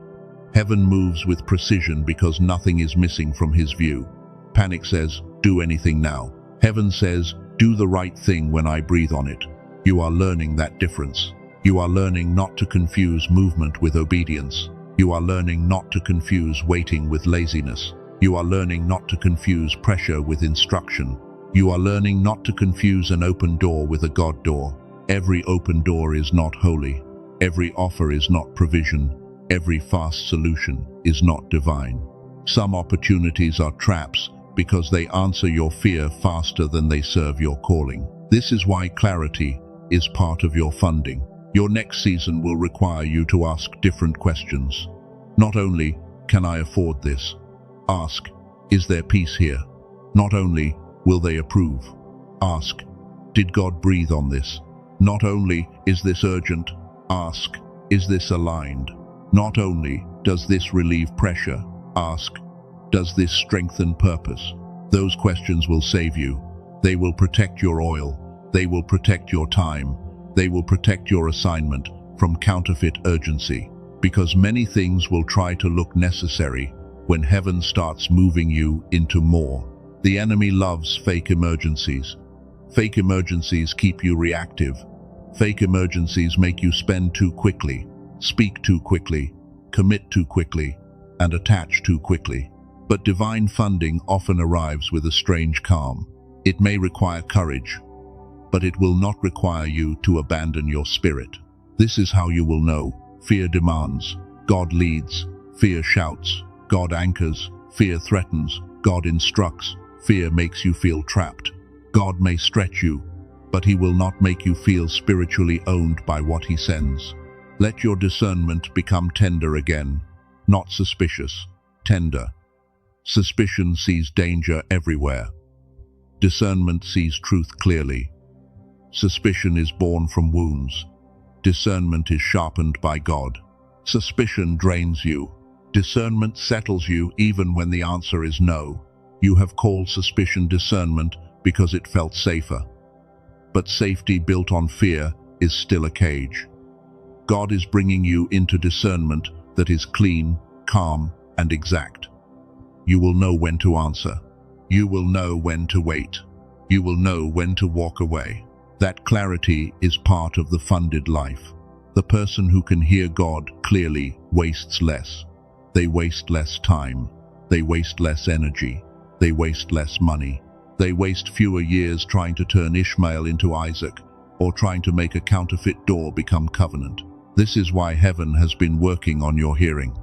Heaven moves with precision because nothing is missing from His view. Panic says, do anything now. Heaven says, do the right thing when I breathe on it. You are learning that difference. You are learning not to confuse movement with obedience. You are learning not to confuse waiting with laziness. You are learning not to confuse pressure with instruction. You are learning not to confuse an open door with a God door. Every open door is not holy. Every offer is not provision. Every fast solution is not divine. Some opportunities are traps because they answer your fear faster than they serve your calling. This is why clarity is part of your funding. Your next season will require you to ask different questions. Not only, can I afford this? Ask, is there peace here? Not only, will they approve? Ask, did God breathe on this? Not only, is this urgent? Ask, is this aligned? Not only, does this relieve pressure? Ask, does this strengthen purpose? Those questions will save you. They will protect your oil. They will protect your time. They will protect your assignment from counterfeit urgency, because many things will try to look necessary when heaven starts moving you into more. The enemy loves fake emergencies. Fake emergencies keep you reactive. Fake emergencies make you spend too quickly, speak too quickly, commit too quickly, and attach too quickly. But divine funding often arrives with a strange calm. It may require courage, but it will not require you to abandon your spirit. This is how you will know. Fear demands, God leads. Fear shouts, God anchors. Fear threatens, God instructs. Fear makes you feel trapped. God may stretch you, but He will not make you feel spiritually owned by what He sends. Let your discernment become tender again, not suspicious, tender. Suspicion sees danger everywhere. Discernment sees truth clearly. Suspicion is born from wounds. Discernment is sharpened by God. Suspicion drains you. Discernment settles you even when the answer is no. You have called suspicion discernment because it felt safer. But safety built on fear is still a cage. God is bringing you into discernment that is clean, calm, and exact. You will know when to answer. You will know when to wait. You will know when to walk away. That clarity is part of the funded life. The person who can hear God clearly wastes less. They waste less time. They waste less energy. They waste less money. They waste fewer years trying to turn Ishmael into Isaac, or trying to make a counterfeit door become covenant. This is why heaven has been working on your hearing.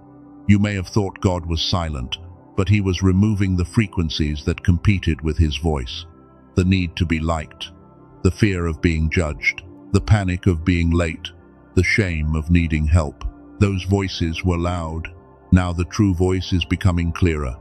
You may have thought God was silent, but he was removing the frequencies that competed with his voice. The need to be liked, the fear of being judged, the panic of being late, the shame of needing help. Those voices were loud. Now the true voice is becoming clearer.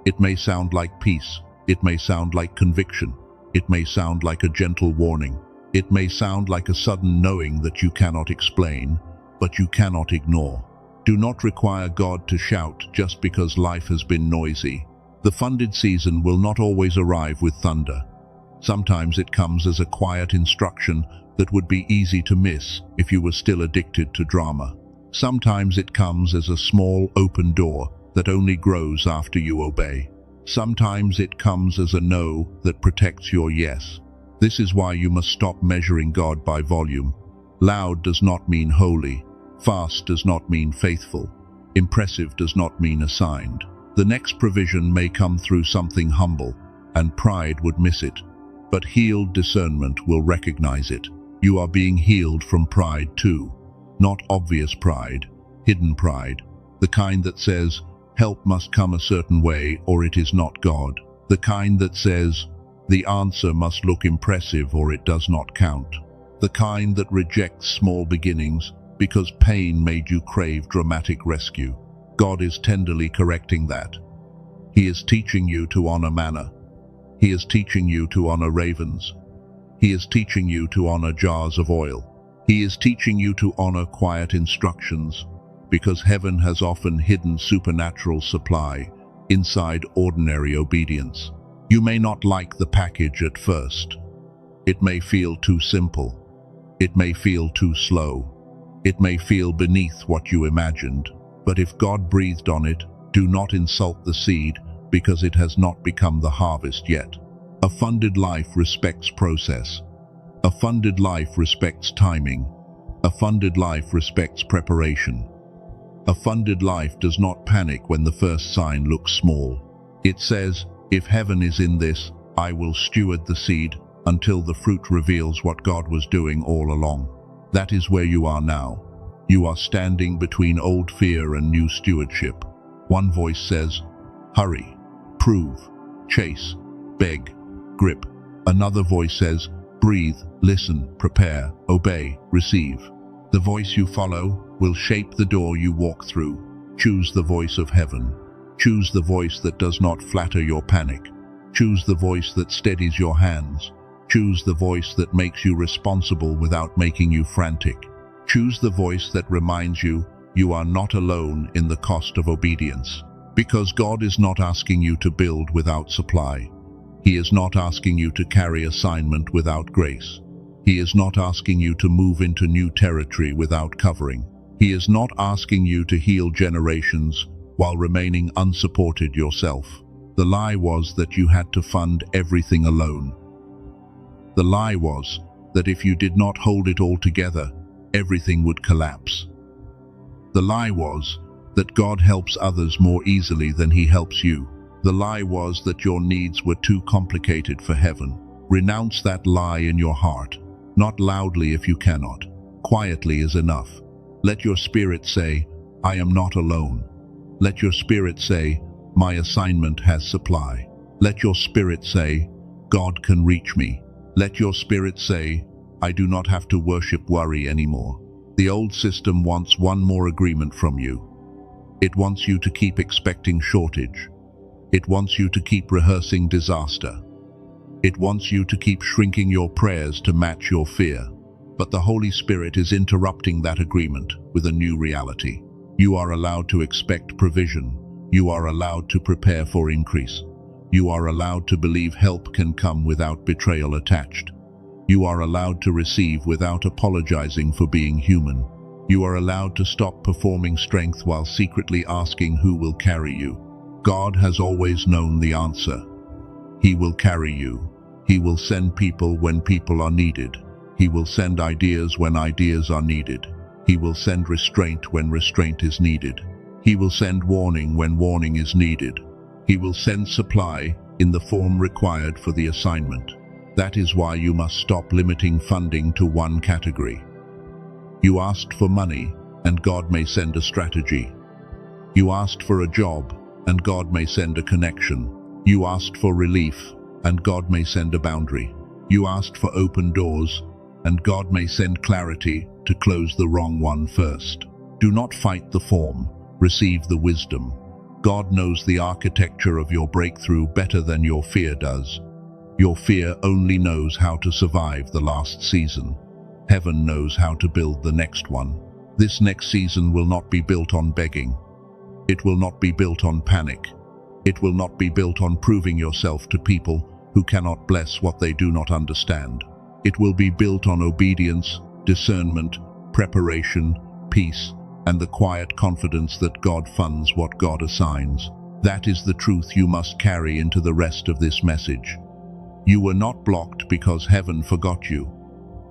It may sound like peace. It may sound like conviction. It may sound like a gentle warning. It may sound like a sudden knowing that you cannot explain, but you cannot ignore. Do not require God to shout just because life has been noisy. The funded season will not always arrive with thunder. Sometimes it comes as a quiet instruction that would be easy to miss if you were still addicted to drama. Sometimes it comes as a small open door that only grows after you obey. Sometimes it comes as a no that protects your yes. This is why you must stop measuring God by volume. Loud does not mean holy. Fast does not mean faithful. Impressive does not mean assigned. The next provision may come through something humble, and pride would miss it. But healed discernment will recognize it. You are being healed from pride too. Not obvious pride, hidden pride. The kind that says, help must come a certain way or it is not God. The kind that says, the answer must look impressive or it does not count. The kind that rejects small beginnings because pain made you crave dramatic rescue. God is tenderly correcting that. He is teaching you to honor manna. He is teaching you to honor ravens. He is teaching you to honor jars of oil. He is teaching you to honor quiet instructions, because heaven has often hidden supernatural supply inside ordinary obedience. You may not like the package at first. It may feel too simple. It may feel too slow. It may feel beneath what you imagined. But if God breathed on it, do not insult the seed because it has not become the harvest yet. A funded life respects process. A funded life respects timing. A funded life respects preparation. A funded life does not panic when the first sign looks small. It says, if heaven is in this, I will steward the seed until the fruit reveals what God was doing all along. That is where you are now. You are standing between old fear and new stewardship. One voice says, hurry, prove, chase, beg, grip. Another voice says, breathe, listen, prepare, obey, receive. The voice you follow will shape the door you walk through. Choose the voice of heaven. Choose the voice that does not flatter your panic. Choose the voice that steadies your hands. Choose the voice that makes you responsible without making you frantic. Choose the voice that reminds you you are not alone in the cost of obedience. Because God is not asking you to build without supply. He is not asking you to carry assignment without grace. He is not asking you to move into new territory without covering. He is not asking you to heal generations while remaining unsupported yourself. The lie was that you had to fund everything alone. The lie was that if you did not hold it all together, everything would collapse. The lie was that God helps others more easily than He helps you. The lie was that your needs were too complicated for heaven. Renounce that lie in your heart. Not loudly if you cannot. Quietly is enough. Let your spirit say, I am not alone. Let your spirit say, my assignment has supply. Let your spirit say, God can reach me. Let your spirit say, I do not have to worship worry anymore. The old system wants one more agreement from you. It wants you to keep expecting shortage. It wants you to keep rehearsing disaster. It wants you to keep shrinking your prayers to match your fear. But the Holy Spirit is interrupting that agreement with a new reality. You are allowed to expect provision. You are allowed to prepare for increase. You are allowed to believe help can come without betrayal attached. You are allowed to receive without apologizing for being human. You are allowed to stop performing strength while secretly asking who will carry you. God has always known the answer. He will carry you. He will send people when people are needed. He will send ideas when ideas are needed. He will send restraint when restraint is needed. He will send warning when warning is needed. He will send supply in the form required for the assignment. That is why you must stop limiting funding to one category. You asked for money, and God may send a strategy. You asked for a job, and God may send a connection. You asked for relief, and God may send a boundary. You asked for open doors, and God may send clarity to close the wrong one first. Do not fight the form, receive the wisdom. God knows the architecture of your breakthrough better than your fear does. Your fear only knows how to survive the last season. Heaven knows how to build the next one. This next season will not be built on begging. It will not be built on panic. It will not be built on proving yourself to people who cannot bless what they do not understand. It will be built on obedience, discernment, preparation, peace, and the quiet confidence that God funds what God assigns. That is the truth you must carry into the rest of this message. You were not blocked because heaven forgot you.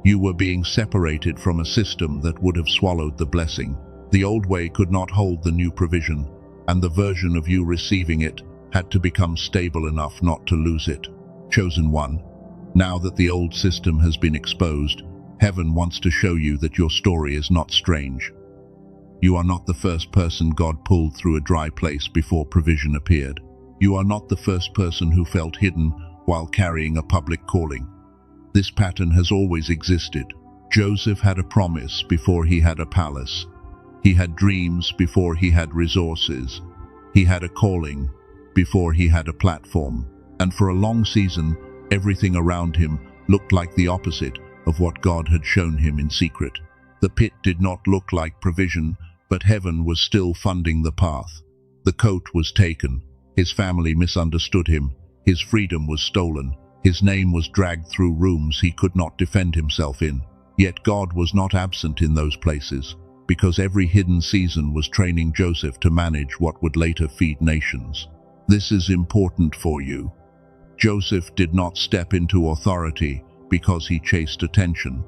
You were being separated from a system that would have swallowed the blessing. The old way could not hold the new provision, and the version of you receiving it had to become stable enough not to lose it. Chosen one, now that the old system has been exposed, heaven wants to show you that your story is not strange. You are not the first person God pulled through a dry place before provision appeared. You are not the first person who felt hidden while carrying a public calling. This pattern has always existed. Joseph had a promise before he had a palace. He had dreams before he had resources. He had a calling before he had a platform. And for a long season, everything around him looked like the opposite of what God had shown him in secret. The pit did not look like provision, but heaven was still funding the path. The coat was taken. His family misunderstood him. His freedom was stolen. His name was dragged through rooms he could not defend himself in. Yet God was not absent in those places, because every hidden season was training Joseph to manage what would later feed nations. This is important for you. Joseph did not step into authority because he chased attention.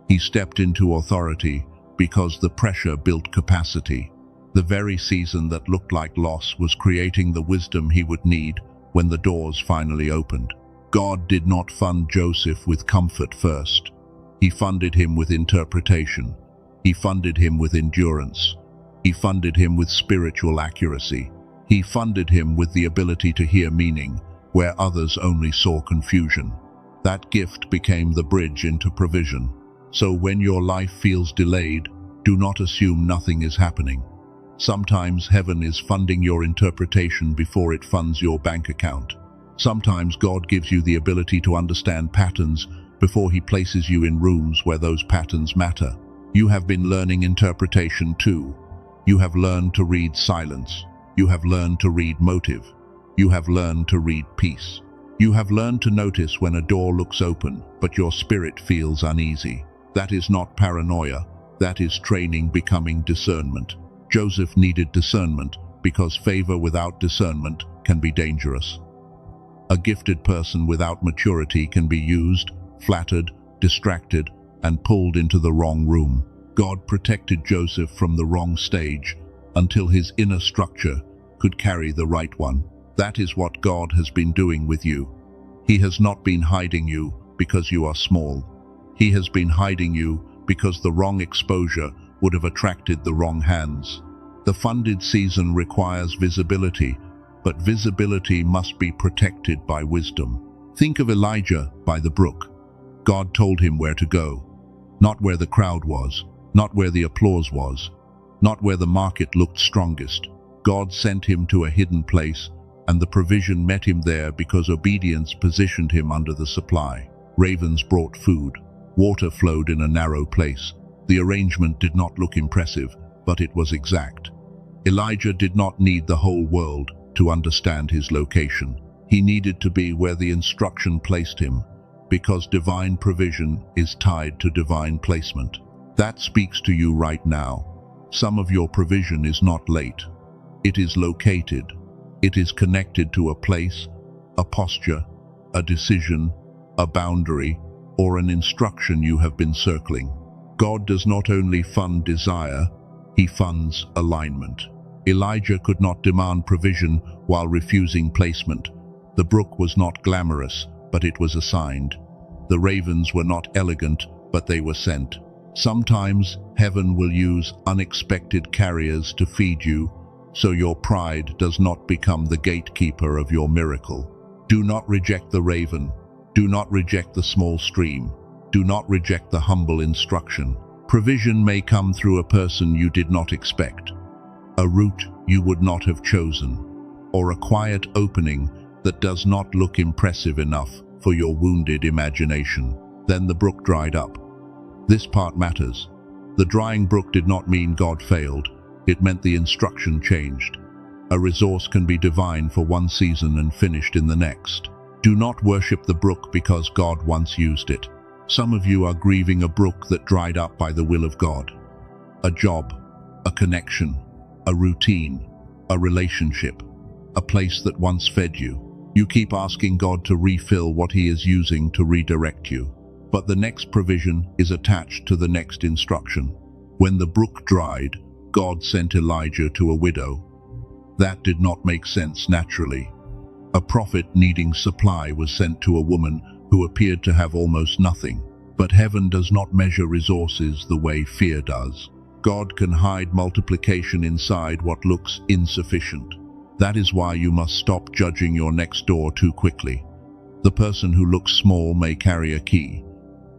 He stepped into authority because the pressure built capacity. The very season that looked like loss was creating the wisdom he would need when the doors finally opened. God did not fund Joseph with comfort first. He funded him with interpretation. He funded him with endurance. He funded him with spiritual accuracy. He funded him with the ability to hear meaning where others only saw confusion. That gift became the bridge into provision. So when your life feels delayed, do not assume nothing is happening. Sometimes heaven is funding your interpretation before it funds your bank account. Sometimes God gives you the ability to understand patterns before he places you in rooms where those patterns matter. You have been learning interpretation too. You have learned to read silence. You have learned to read motive. You have learned to read peace. You have learned to notice when a door looks open, but your spirit feels uneasy. That is not paranoia. That is training becoming discernment. Joseph needed discernment because favor without discernment can be dangerous. A gifted person without maturity can be used, flattered, distracted, and pulled into the wrong room. God protected Joseph from the wrong stage until his inner structure could carry the right one. That is what God has been doing with you. He has not been hiding you because you are small. He has been hiding you because the wrong exposure would have attracted the wrong hands. The funded season requires visibility, but visibility must be protected by wisdom. Think of Elijah by the brook. God told him where to go, not where the crowd was. not where the applause was, not where the market looked strongest. God sent him to a hidden place, and the provision met him there because obedience positioned him under the supply. Ravens brought food. Water flowed in a narrow place. The arrangement did not look impressive, but it was exact. Elijah did not need the whole world to understand his location. He needed to be where the instruction placed him, because divine provision is tied to divine placement. That speaks to you right now. Some of your provision is not late. It is located. It is connected to a place, a posture, a decision, a boundary, or an instruction you have been circling. God does not only fund desire, he funds alignment. Elijah could not demand provision while refusing placement. The brook was not glamorous, but it was assigned. The ravens were not elegant, but they were sent. Sometimes heaven will use unexpected carriers to feed you, so your pride does not become the gatekeeper of your miracle. Do not reject the raven. Do not reject the small stream. Do not reject the humble instruction. Provision may come through a person you did not expect, a route you would not have chosen, or a quiet opening that does not look impressive enough for your wounded imagination. Then the brook dried up. This part matters. The drying brook did not mean God failed. It meant the instruction changed. A resource can be divine for one season and finished in the next. Do not worship the brook because God once used it. Some of you are grieving a brook that dried up by the will of God. A job, a connection, a routine, a relationship, a place that once fed you. You keep asking God to refill what he is using to redirect you. But the next provision is attached to the next instruction. When the brook dried, God sent Elijah to a widow. That did not make sense naturally. A prophet needing supply was sent to a woman who appeared to have almost nothing. But heaven does not measure resources the way fear does. God can hide multiplication inside what looks insufficient. That is why you must stop judging your next door too quickly. The person who looks small may carry a key.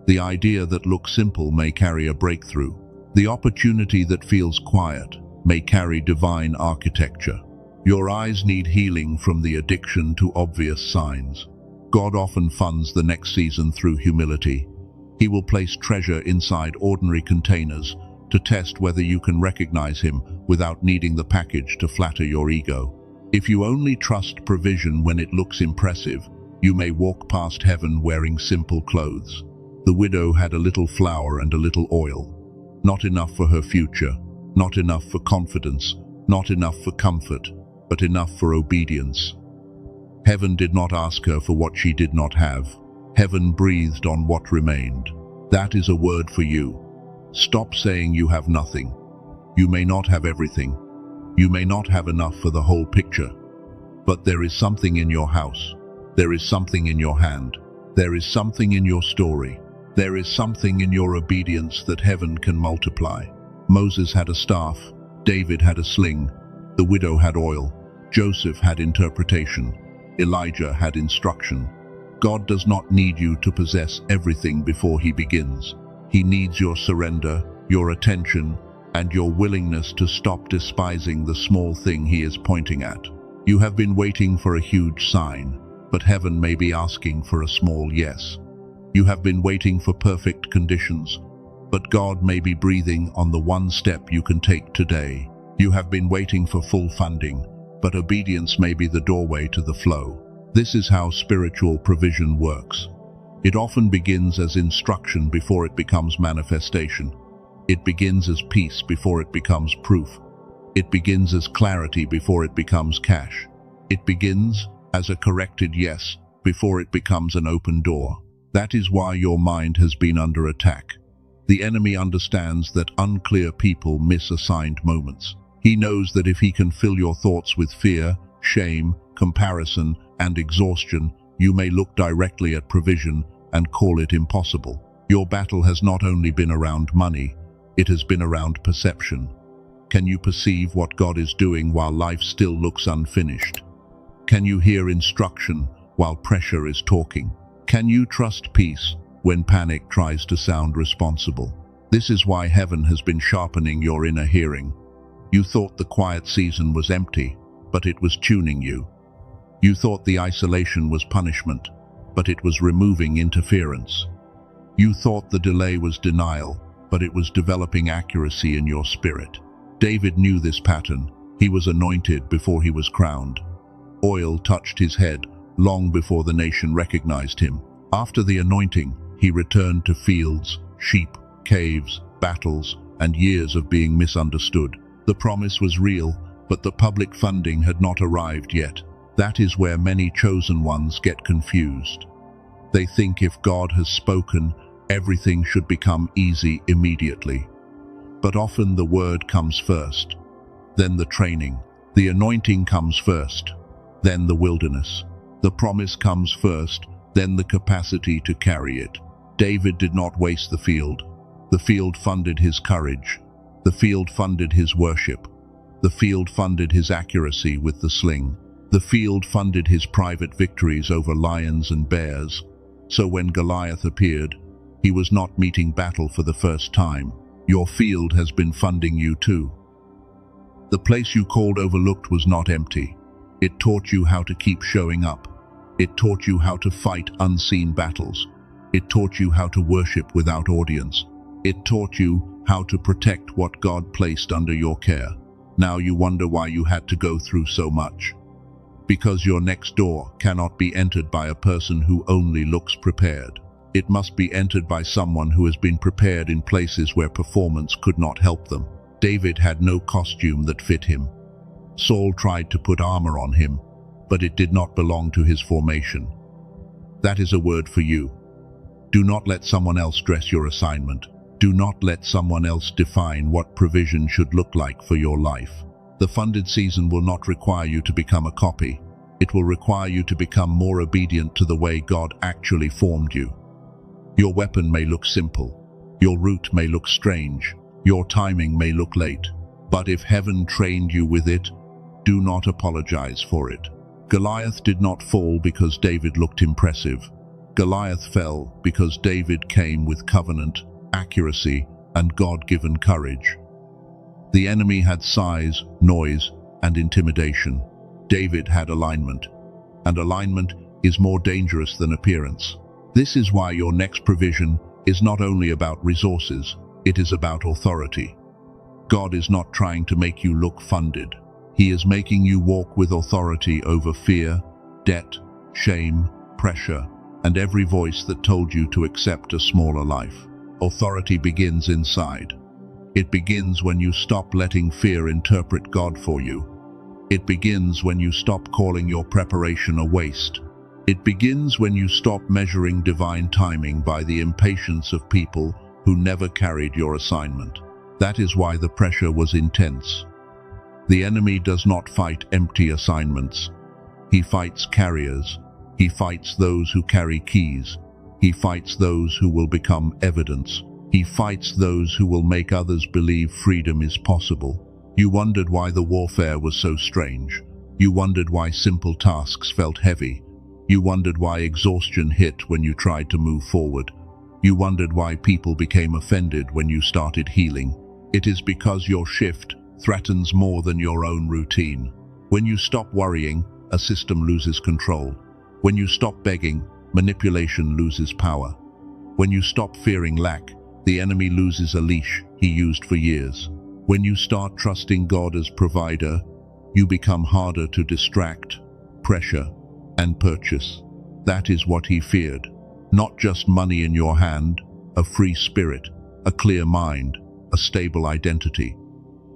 The idea that looks simple may carry a breakthrough. The opportunity that feels quiet may carry divine architecture. Your eyes need healing from the addiction to obvious signs. God often funds the next season through humility. He will place treasure inside ordinary containers to test whether you can recognize him without needing the package to flatter your ego. If you only trust provision when it looks impressive, you may walk past heaven wearing simple clothes. The widow had a little flour and a little oil. Not enough for her future, not enough for confidence, not enough for comfort, but enough for obedience. Heaven did not ask her for what she did not have. Heaven breathed on what remained. That is a word for you. Stop saying you have nothing. You may not have everything. You may not have enough for the whole picture. But there is something in your house. There is something in your hand. There is something in your story. There is something in your obedience that heaven can multiply. Moses had a staff. David had a sling. The widow had oil. Joseph had interpretation. Elijah had instruction. God does not need you to possess everything before he begins. He needs your surrender, your attention, and your willingness to stop despising the small thing he is pointing at. You have been waiting for a huge sign, but heaven may be asking for a small yes. You have been waiting for perfect conditions, but God may be breathing on the one step you can take today. You have been waiting for full funding, but obedience may be the doorway to the flow. This is how spiritual provision works. It often begins as instruction before it becomes manifestation. It begins as peace before it becomes proof. It begins as clarity before it becomes cash. It begins as a corrected yes before it becomes an open door. That is why your mind has been under attack. The enemy understands that unclear people miss assigned moments. He knows that if he can fill your thoughts with fear, shame, comparison, and exhaustion, you may look directly at provision and call it impossible. Your battle has not only been around money, it has been around perception. Can you perceive what God is doing while life still looks unfinished? Can you hear instruction while pressure is talking? Can you trust peace when panic tries to sound responsible? This is why heaven has been sharpening your inner hearing. You thought the quiet season was empty, but it was tuning you. You thought the isolation was punishment, but it was removing interference. You thought the delay was denial, but it was developing accuracy in your spirit. David knew this pattern. He was anointed before he was crowned. Oil touched his head long before the nation recognized him. After the anointing, he returned to fields, sheep, caves, battles, and years of being misunderstood. The promise was real, but the public funding had not arrived yet. That is where many chosen ones get confused. They think if God has spoken, everything should become easy immediately. But often the word comes first, then the training. The anointing comes first, then the wilderness. The promise comes first, then the capacity to carry it. David did not waste the field. The field funded his courage. The field funded his worship. The field funded his accuracy with the sling. The field funded his private victories over lions and bears. So when Goliath appeared, he was not meeting battle for the first time. Your field has been funding you too. The place you called overlooked was not empty. It taught you how to keep showing up. It taught you how to fight unseen battles. It taught you how to worship without audience. It taught you how to protect what God placed under your care. Now you wonder why you had to go through so much. Because your next door cannot be entered by a person who only looks prepared. It must be entered by someone who has been prepared in places where performance could not help them. David had no costume that fit him. Saul tried to put armor on him, but it did not belong to his formation. That is a word for you. Do not let someone else dress your assignment. Do not let someone else define what provision should look like for your life. The funded season will not require you to become a copy. It will require you to become more obedient to the way God actually formed you. Your weapon may look simple. Your route may look strange. Your timing may look late. But if heaven trained you with it, do not apologize for it. Goliath did not fall because David looked impressive. Goliath fell because David came with covenant, accuracy, and God-given courage. The enemy had size, noise, and intimidation. David had alignment, and alignment is more dangerous than appearance. This is why your next provision is not only about resources, it is about authority. God is not trying to make you look funded. He is making you walk with authority over fear, debt, shame, pressure, and every voice that told you to accept a smaller life. Authority begins inside. It begins when you stop letting fear interpret God for you. It begins when you stop calling your preparation a waste. It begins when you stop measuring divine timing by the impatience of people who never carried your assignment. That is why the pressure was intense. The enemy does not fight empty assignments. He fights carriers. He fights those who carry keys. He fights those who will become evidence. He fights those who will make others believe freedom is possible. You wondered why the warfare was so strange. You wondered why simple tasks felt heavy. You wondered why exhaustion hit when you tried to move forward. You wondered why people became offended when you started healing. It is because your shift threatens more than your own routine. When you stop worrying, a system loses control. When you stop begging, manipulation loses power. When you stop fearing lack, the enemy loses a leash he used for years. When you start trusting God as provider, you become harder to distract, pressure, and purchase. That is what he feared. Not just money in your hand, a free spirit, a clear mind, a stable identity.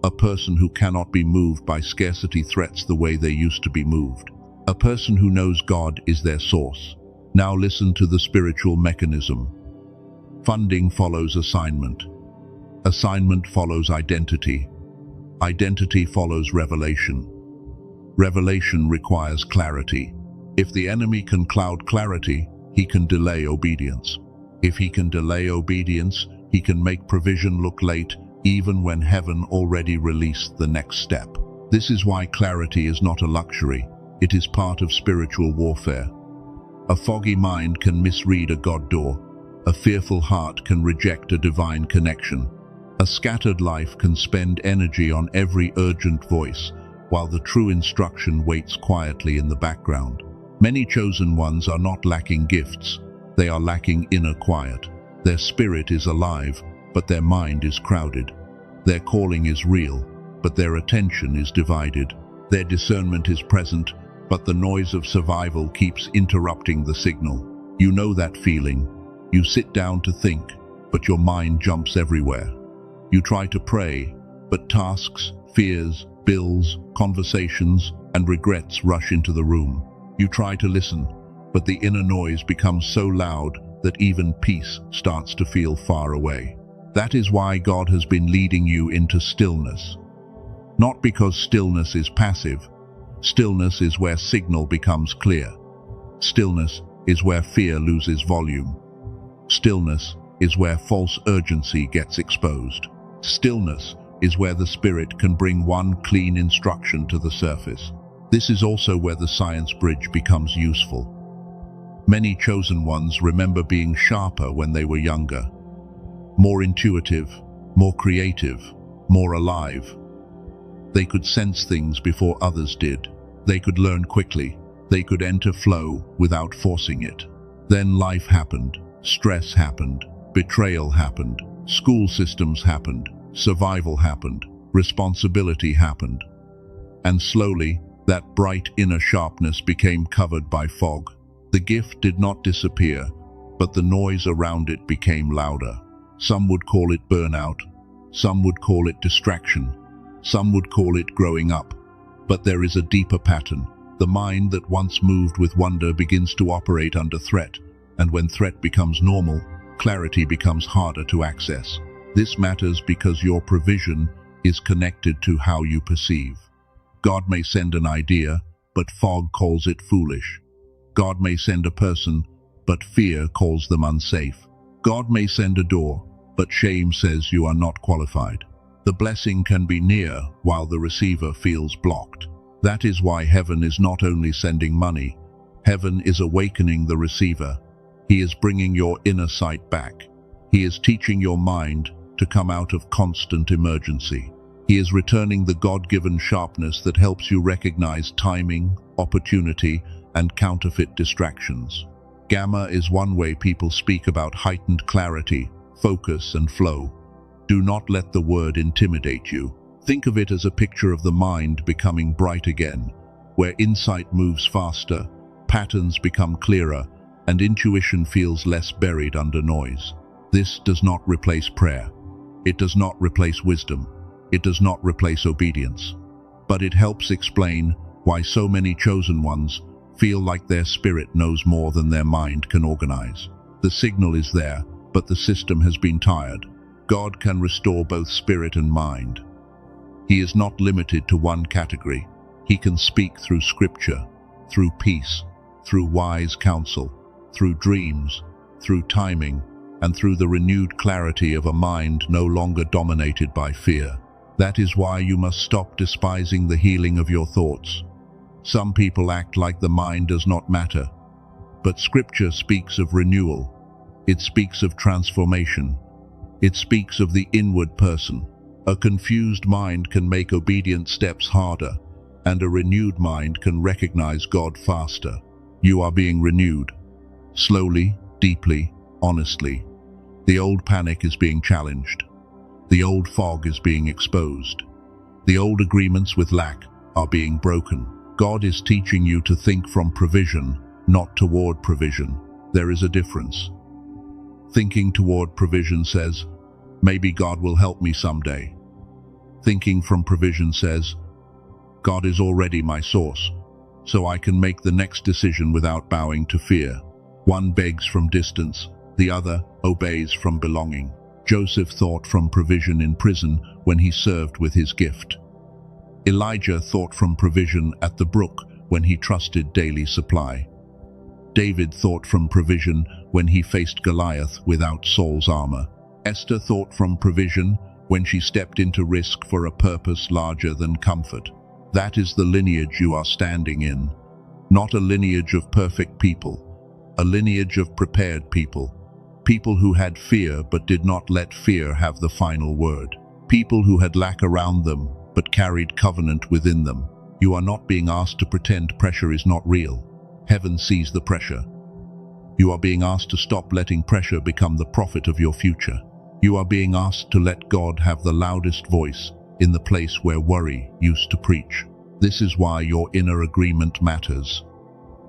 A person who cannot be moved by scarcity threats the way they used to be moved. A person who knows God is their source. Now listen to the spiritual mechanism. Funding follows assignment. Assignment follows identity. Identity follows revelation. Revelation requires clarity. If the enemy can cloud clarity, he can delay obedience. If he can delay obedience, he can make provision look late, even when heaven already released the next step. This is why clarity is not a luxury. It is part of spiritual warfare. A foggy mind can misread a God door. A fearful heart can reject a divine connection. A scattered life can spend energy on every urgent voice, while the true instruction waits quietly in the background. Many chosen ones are not lacking gifts, they are lacking inner quiet. Their spirit is alive, but their mind is crowded. Their calling is real, but their attention is divided. Their discernment is present, but the noise of survival keeps interrupting the signal. You know that feeling. You sit down to think, but your mind jumps everywhere. You try to pray, but tasks, fears, bills, conversations, and regrets rush into the room. You try to listen, but the inner noise becomes so loud that even peace starts to feel far away. That is why God has been leading you into stillness. Not because stillness is passive. Stillness is where signal becomes clear. Stillness is where fear loses volume. Stillness is where false urgency gets exposed. Stillness is where the spirit can bring one clean instruction to the surface. This is also where the science bridge becomes useful. Many chosen ones remember being sharper when they were younger. More intuitive, more creative, more alive. They could sense things before others did. They could learn quickly. They could enter flow without forcing it. Then life happened. Stress happened. Betrayal happened. School systems happened. Survival happened. Responsibility happened. And slowly, that bright inner sharpness became covered by fog. The gift did not disappear, but the noise around it became louder. Some would call it burnout. Some would call it distraction. Some would call it growing up. But there is a deeper pattern. The mind that once moved with wonder begins to operate under threat, and when threat becomes normal, clarity becomes harder to access. This matters because your provision is connected to how you perceive. God may send an idea, but fog calls it foolish. God may send a person, but fear calls them unsafe. God may send a door, but shame says you are not qualified. The blessing can be near while the receiver feels blocked. That is why heaven is not only sending money. Heaven is awakening the receiver. He is bringing your inner sight back. He is teaching your mind to come out of constant emergency. He is returning the God-given sharpness that helps you recognize timing, opportunity, and counterfeit distractions. Gamma is one way people speak about heightened clarity, focus, and flow. Do not let the word intimidate you. Think of it as a picture of the mind becoming bright again, where insight moves faster, patterns become clearer, and intuition feels less buried under noise. This does not replace prayer. It does not replace wisdom. It does not replace obedience. But it helps explain why so many chosen ones feel like their spirit knows more than their mind can organize. The signal is there, but the system has been tired. God can restore both spirit and mind. He is not limited to one category. He can speak through scripture, through peace, through wise counsel, through dreams, through timing, and through the renewed clarity of a mind no longer dominated by fear. That is why you must stop despising the healing of your thoughts. Some people act like the mind does not matter, but Scripture speaks of renewal. It speaks of transformation. It speaks of the inward person. A confused mind can make obedient steps harder, and a renewed mind can recognize God faster. You are being renewed. Slowly, deeply, honestly. The old panic is being challenged. The old fog is being exposed. The old agreements with lack are being broken. God is teaching you to think from provision, not toward provision. There is a difference. Thinking toward provision says, maybe God will help me someday. Thinking from provision says, God is already my source, so I can make the next decision without bowing to fear. One begs from distance, the other obeys from belonging. Joseph thought from provision in prison when he served with his gift. Elijah thought from provision at the brook when he trusted daily supply. David thought from provision when he faced Goliath without Saul's armor. Esther thought from provision when she stepped into risk for a purpose larger than comfort. That is the lineage you are standing in. Not a lineage of perfect people, a lineage of prepared people. People who had fear but did not let fear have the final word. People who had lack around them but carried covenant within them. You are not being asked to pretend pressure is not real. Heaven sees the pressure. You are being asked to stop letting pressure become the prophet of your future. You are being asked to let God have the loudest voice in the place where worry used to preach. This is why your inner agreement matters.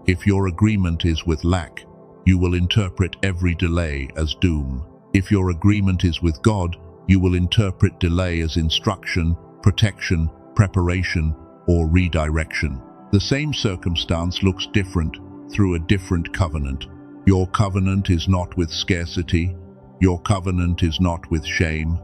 If your agreement is with lack, you will interpret every delay as doom. If your agreement is with God, you will interpret delay as instruction, protection, preparation, or redirection. The same circumstance looks different through a different covenant. Your covenant is not with scarcity. Your covenant is not with shame.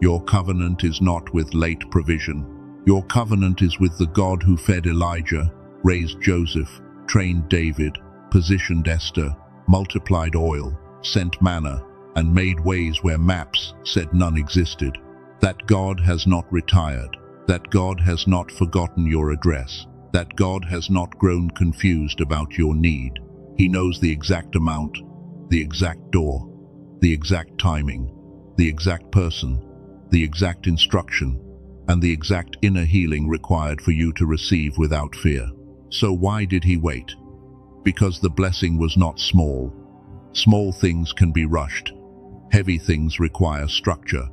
Your covenant is not with late provision. Your covenant is with the God who fed Elijah, raised Joseph, trained David, positioned Esther, multiplied oil, sent manna, and made ways where maps said none existed. That God has not retired. That God has not forgotten your address. That God has not grown confused about your need. He knows the exact amount, the exact door, the exact timing, the exact person, the exact instruction, and the exact inner healing required for you to receive without fear. So why did he wait? Because the blessing was not small. Small things can be rushed. Heavy things require structure.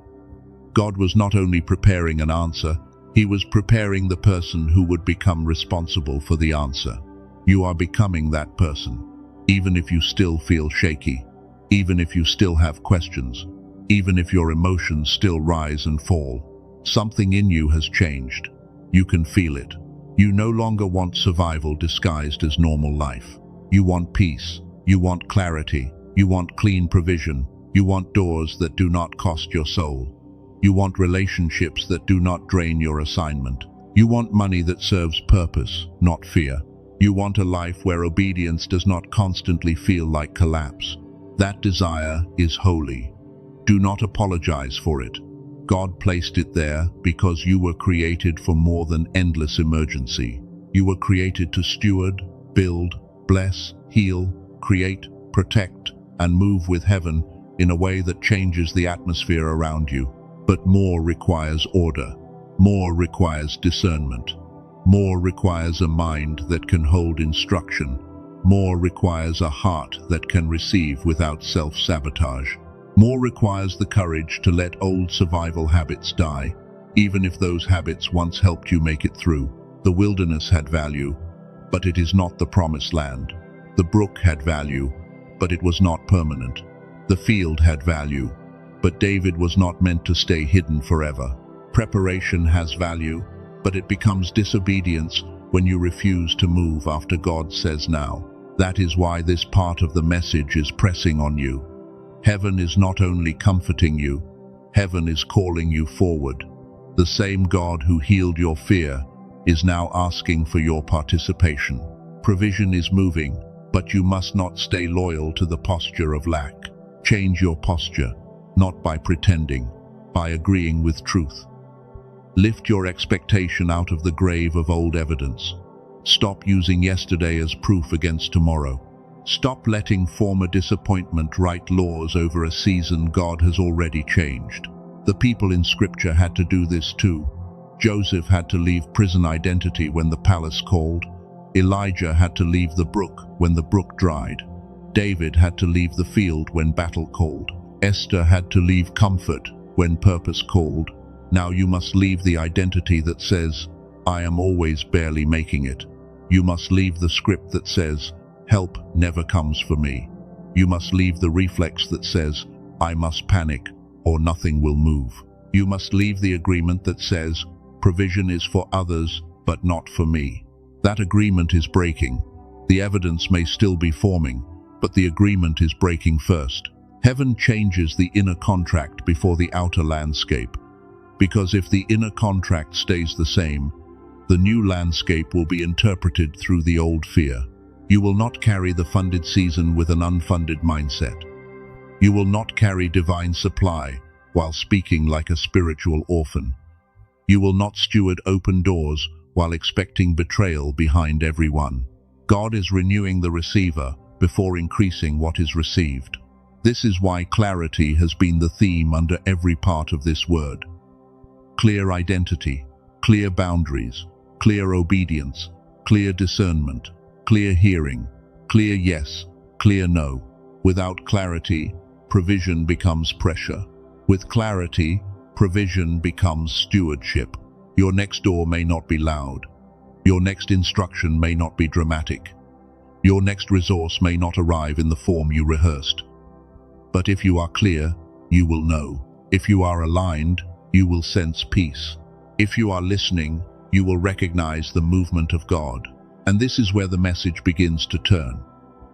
God was not only preparing an answer, he was preparing the person who would become responsible for the answer. You are becoming that person. Even if you still feel shaky, even if you still have questions, even if your emotions still rise and fall, something in you has changed. You can feel it. You no longer want survival disguised as normal life. You want peace. You want clarity. You want clean provision. You want doors that do not cost your soul. You want relationships that do not drain your assignment. You want money that serves purpose, not fear. You want a life where obedience does not constantly feel like collapse. That desire is holy. Do not apologize for it. God placed it there because you were created for more than endless emergency. You were created to steward, build, bless, heal, create, protect, and move with heaven in a way that changes the atmosphere around you. But more requires order. More requires discernment. More requires a mind that can hold instruction. More requires a heart that can receive without self-sabotage. More requires the courage to let old survival habits die, even if those habits once helped you make it through. The wilderness had value, but it is not the promised land. The brook had value, but it was not permanent. The field had value, but David was not meant to stay hidden forever. Preparation has value, but it becomes disobedience when you refuse to move after God says now. That is why this part of the message is pressing on you. Heaven is not only comforting you, heaven is calling you forward. The same God who healed your fear is now asking for your participation. Provision is moving, but you must not stay loyal to the posture of lack. Change your posture, not by pretending, by agreeing with truth. Lift your expectation out of the grave of old evidence. Stop using yesterday as proof against tomorrow. Stop letting former disappointment write laws over a season God has already changed. The people in Scripture had to do this too. Joseph had to leave prison identity when the palace called. Elijah had to leave the brook when the brook dried. David had to leave the field when battle called. Esther had to leave comfort when purpose called. Now you must leave the identity that says, I am always barely making it. You must leave the script that says, help never comes for me. You must leave the reflex that says, I must panic or nothing will move. You must leave the agreement that says, provision is for others but not for me. That agreement is breaking. The evidence may still be forming, but the agreement is breaking first. Heaven changes the inner contract before the outer landscape. Because if the inner contract stays the same, the new landscape will be interpreted through the old fear. You will not carry the funded season with an unfunded mindset. You will not carry divine supply while speaking like a spiritual orphan. You will not steward open doors while expecting betrayal behind every one. God is renewing the receiver before increasing what is received. This is why clarity has been the theme under every part of this word. Clear identity, clear boundaries, clear obedience, clear discernment, clear hearing, clear yes, clear no. Without clarity, provision becomes pressure. With clarity, provision becomes stewardship. Your next door may not be loud. Your next instruction may not be dramatic. Your next resource may not arrive in the form you rehearsed. But if you are clear, you will know. If you are aligned, you will sense peace. If you are listening, you will recognize the movement of God. And this is where the message begins to turn.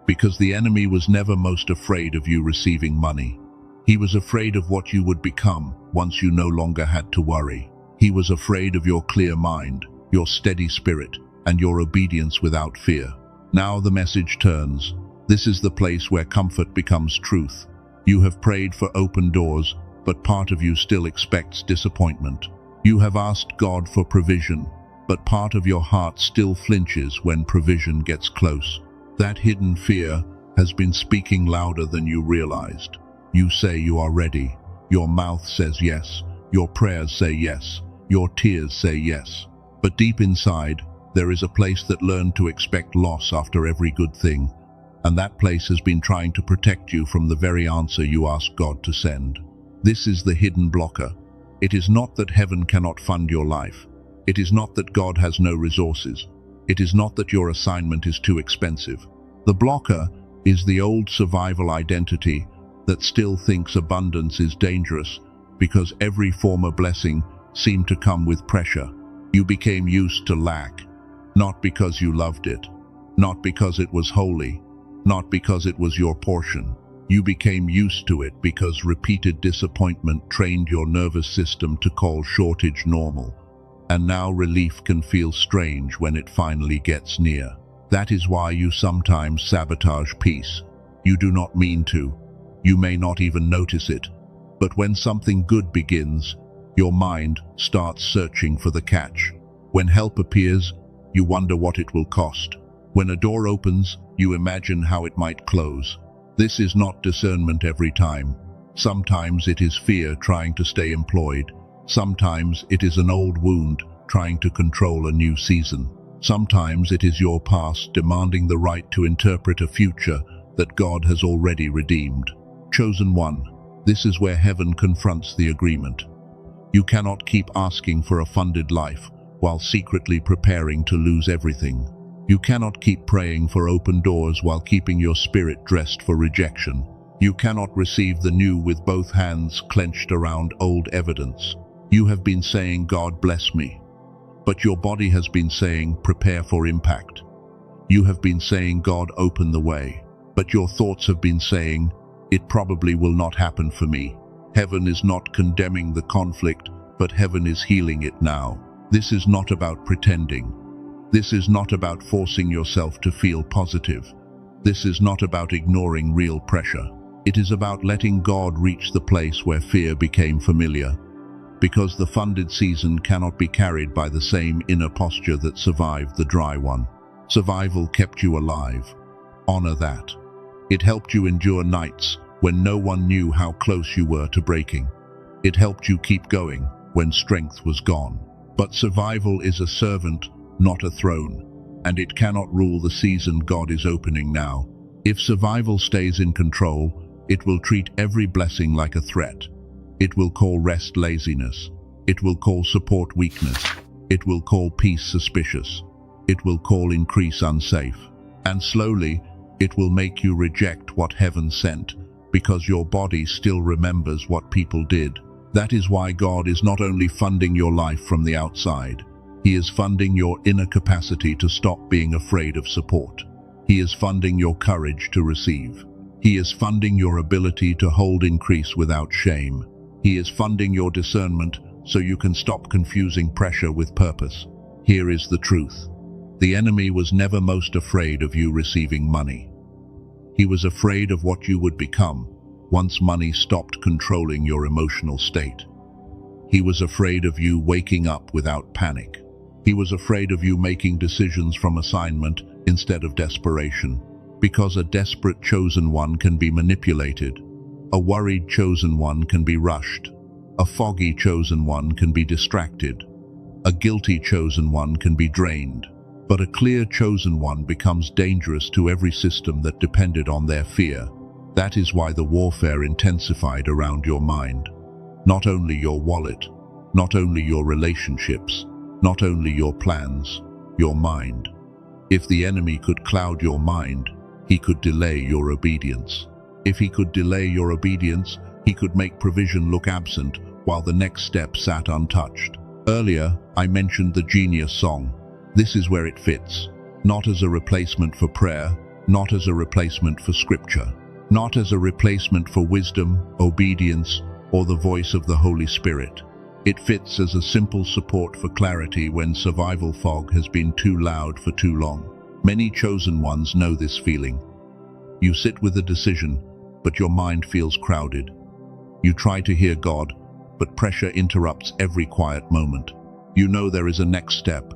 Because the enemy was never most afraid of you receiving money. He was afraid of what you would become once you no longer had to worry. He was afraid of your clear mind, your steady spirit, and your obedience without fear. Now the message turns. This is the place where comfort becomes truth. You have prayed for open doors, but part of you still expects disappointment. You have asked God for provision, but part of your heart still flinches when provision gets close. That hidden fear has been speaking louder than you realized. You say you are ready. Your mouth says yes. Your prayers say yes. Your tears say yes. But deep inside, there is a place that learned to expect loss after every good thing. And that place has been trying to protect you from the very answer you asked God to send. This is the hidden blocker. It is not that heaven cannot fund your life. It is not that God has no resources. It is not that your assignment is too expensive. The blocker is the old survival identity that still thinks abundance is dangerous because every former blessing seemed to come with pressure. You became used to lack, not because you loved it, not because it was holy, not because it was your portion. You became used to it because repeated disappointment trained your nervous system to call shortage normal. And now relief can feel strange when it finally gets near. That is why you sometimes sabotage peace. You do not mean to. You may not even notice it. But when something good begins, your mind starts searching for the catch. When help appears, you wonder what it will cost. When a door opens, you imagine how it might close. This is not discernment every time. Sometimes it is fear trying to stay employed. Sometimes it is an old wound trying to control a new season. Sometimes it is your past demanding the right to interpret a future that God has already redeemed. Chosen one, this is where heaven confronts the agreement. You cannot keep asking for a funded life while secretly preparing to lose everything. You cannot keep praying for open doors while keeping your spirit dressed for rejection. You cannot receive the new with both hands clenched around old evidence. You have been saying, God bless me. But your body has been saying, prepare for impact. You have been saying, God open the way. But your thoughts have been saying, it probably will not happen for me. Heaven is not condemning the conflict, but heaven is healing it now. This is not about pretending. This is not about forcing yourself to feel positive. This is not about ignoring real pressure. It is about letting God reach the place where fear became familiar. Because the funded season cannot be carried by the same inner posture that survived the dry one. Survival kept you alive. Honor that. It helped you endure nights when no one knew how close you were to breaking. It helped you keep going when strength was gone. But survival is a servant, not a throne, and it cannot rule the season God is opening now. If survival stays in control, it will treat every blessing like a threat. It will call rest laziness. It will call support weakness. It will call peace suspicious. It will call increase unsafe. And slowly, it will make you reject what heaven sent, because your body still remembers what people did. That is why God is not only funding your life from the outside, He is funding your inner capacity to stop being afraid of support. He is funding your courage to receive. He is funding your ability to hold increase without shame. He is funding your discernment so you can stop confusing pressure with purpose. Here is the truth. The enemy was never most afraid of you receiving money. He was afraid of what you would become once money stopped controlling your emotional state. He was afraid of you waking up without panic. He was afraid of you making decisions from assignment instead of desperation. Because a desperate chosen one can be manipulated, A worried chosen one can be rushed. A foggy chosen one can be distracted. A guilty chosen one can be drained. But a clear chosen one becomes dangerous to every system that depended on their fear. That is why the warfare intensified around your mind. Not only your wallet, not only your relationships, not only your plans, your mind. If the enemy could cloud your mind, he could delay your obedience. If he could delay your obedience, he could make provision look absent while the next step sat untouched. Earlier, I mentioned the Genius song. This is where it fits. Not as a replacement for prayer, not as a replacement for scripture, not as a replacement for wisdom, obedience, or the voice of the Holy Spirit. It fits as a simple support for clarity when survival fog has been too loud for too long. Many chosen ones know this feeling. You sit with a decision, but your mind feels crowded. You try to hear God, but pressure interrupts every quiet moment. You know there is a next step,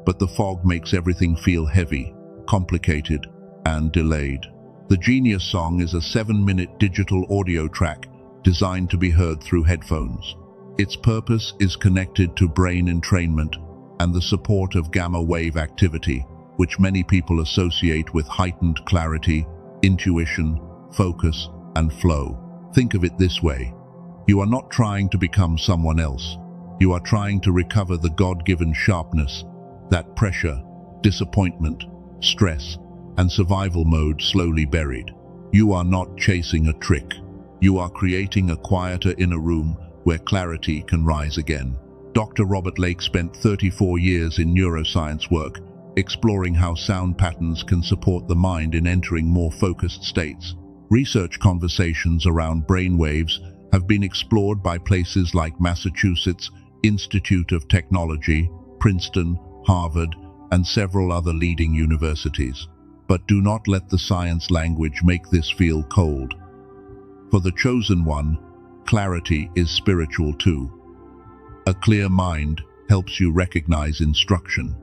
but the fog makes everything feel heavy, complicated, and delayed. The Genius song is a 7-minute digital audio track designed to be heard through headphones. Its purpose is connected to brain entrainment and the support of gamma wave activity, which many people associate with heightened clarity, intuition, focus, and flow. Think of it this way. You are not trying to become someone else. You are trying to recover the God-given sharpness that pressure, disappointment, stress, and survival mode slowly buried. You are not chasing a trick. You are creating a quieter inner room where clarity can rise again. Dr. Robert Lake spent 34 years in neuroscience work, exploring how sound patterns can support the mind in entering more focused states. Research conversations around brainwaves have been explored by places like Massachusetts Institute of Technology, Princeton, Harvard, and several other leading universities. But do not let the science language make this feel cold. For the chosen one, clarity is spiritual too. A clear mind helps you recognize instruction.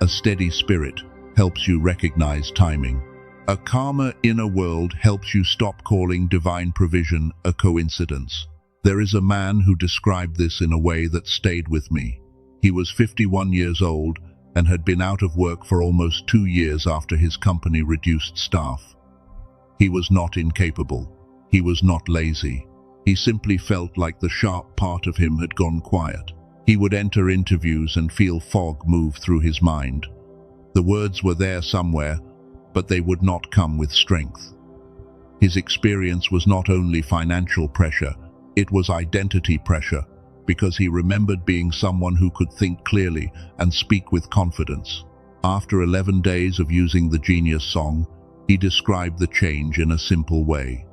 A steady spirit helps you recognize timing. A calmer inner world helps you stop calling divine provision a coincidence. There is a man who described this in a way that stayed with me. He was 51 years old and had been out of work for almost 2 years after his company reduced staff. He was not incapable. He was not lazy. He simply felt like the sharp part of him had gone quiet. He would enter interviews and feel fog move through his mind. The words were there somewhere, but they would not come with strength. His experience was not only financial pressure, it was identity pressure, because he remembered being someone who could think clearly and speak with confidence. After 11 days of using the Genius song, he described the change in a simple way.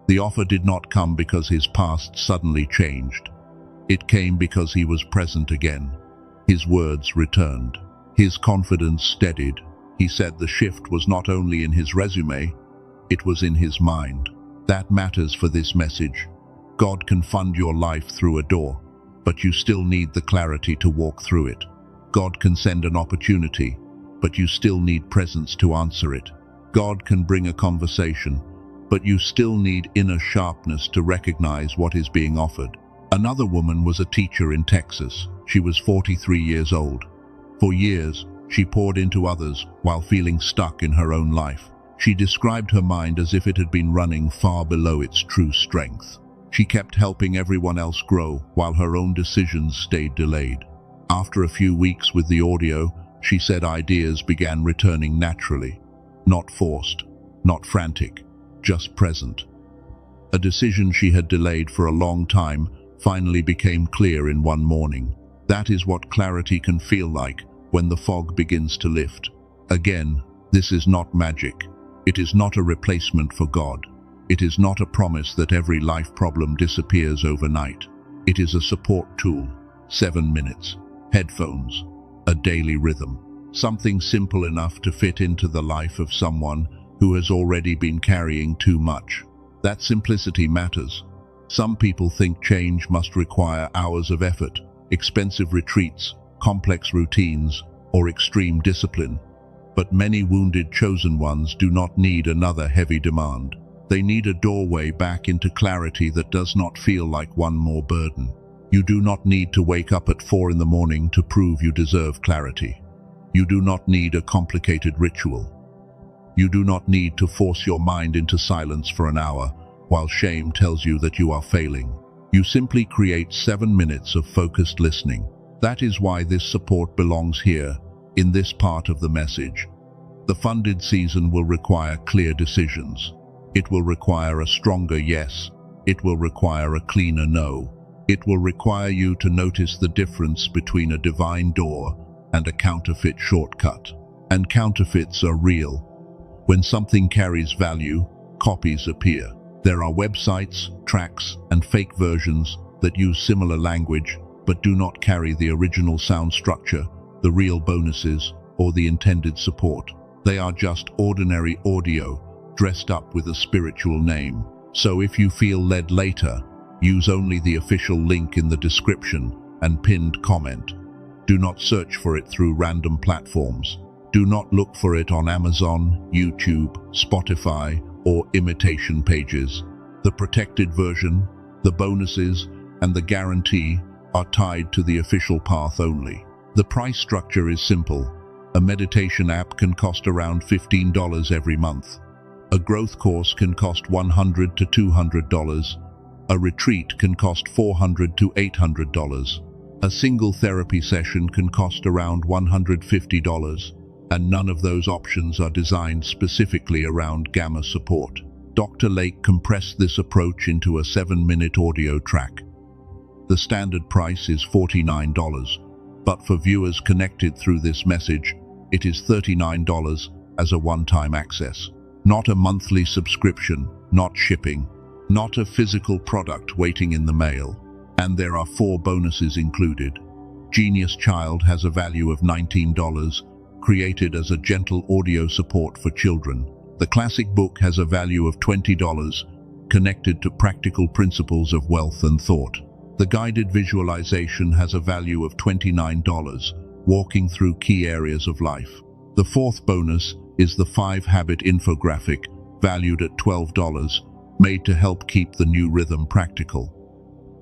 The offer did not come because his past suddenly changed. It came because he was present again. His words returned. His confidence steadied. He said the shift was not only in his resume, it was in his mind. That matters for this message. God can fund your life through a door, but you still need the clarity to walk through it. God can send an opportunity, but you still need presence to answer it. God can bring a conversation, but you still need inner sharpness to recognize what is being offered. Another woman was a teacher in Texas. She was 43 years old. For years, she poured into others while feeling stuck in her own life. She described her mind as if it had been running far below its true strength. She kept helping everyone else grow while her own decisions stayed delayed. After a few weeks with the audio, she said ideas began returning naturally. Not forced, not frantic, just present. A decision she had delayed for a long time finally became clear in one morning. That is what clarity can feel like when the fog begins to lift. Again, this is not magic. It is not a replacement for God. It is not a promise that every life problem disappears overnight. It is a support tool. 7 minutes, headphones, a daily rhythm. Something simple enough to fit into the life of someone who has already been carrying too much. That simplicity matters. Some people think change must require hours of effort, expensive retreats, complex routines, or extreme discipline. But many wounded chosen ones do not need another heavy demand. They need a doorway back into clarity that does not feel like one more burden. You do not need to wake up at 4 in the morning to prove you deserve clarity. You do not need a complicated ritual. You do not need to force your mind into silence for an hour while shame tells you that you are failing. You simply create 7 minutes of focused listening. That is why this support belongs here, in this part of the message. The funded season will require clear decisions. It will require a stronger yes. It will require a cleaner no. It will require you to notice the difference between a divine door and a counterfeit shortcut. And counterfeits are real. When something carries value, copies appear. There are websites, tracks, and fake versions that use similar language but do not carry the original sound structure, the real bonuses, or the intended support. They are just ordinary audio dressed up with a spiritual name. So if you feel led later, use only the official link in the description and pinned comment. Do not search for it through random platforms. Do not look for it on Amazon, YouTube, Spotify, or imitation pages. The protected version, the bonuses, and the guarantee are tied to the official path only. The price structure is simple. A meditation app can cost around $15 every month. A growth course can cost $100 to $200. A retreat can cost $400 to $800. A single therapy session can cost around $150. And none of those options are designed specifically around gamma support. Dr. Lake compressed this approach into a 7-minute audio track. The standard price is $49, but for viewers connected through this message, it is $39 as a one-time access. Not a monthly subscription, not shipping, not a physical product waiting in the mail. And there are 4 bonuses included. Genius Child has a value of $19, created as a gentle audio support for children. The classic book has a value of $20, connected to practical principles of wealth and thought. The guided visualization has a value of $29, walking through key areas of life. The 4th bonus is the 5-habit infographic, valued at $12, made to help keep the new rhythm practical.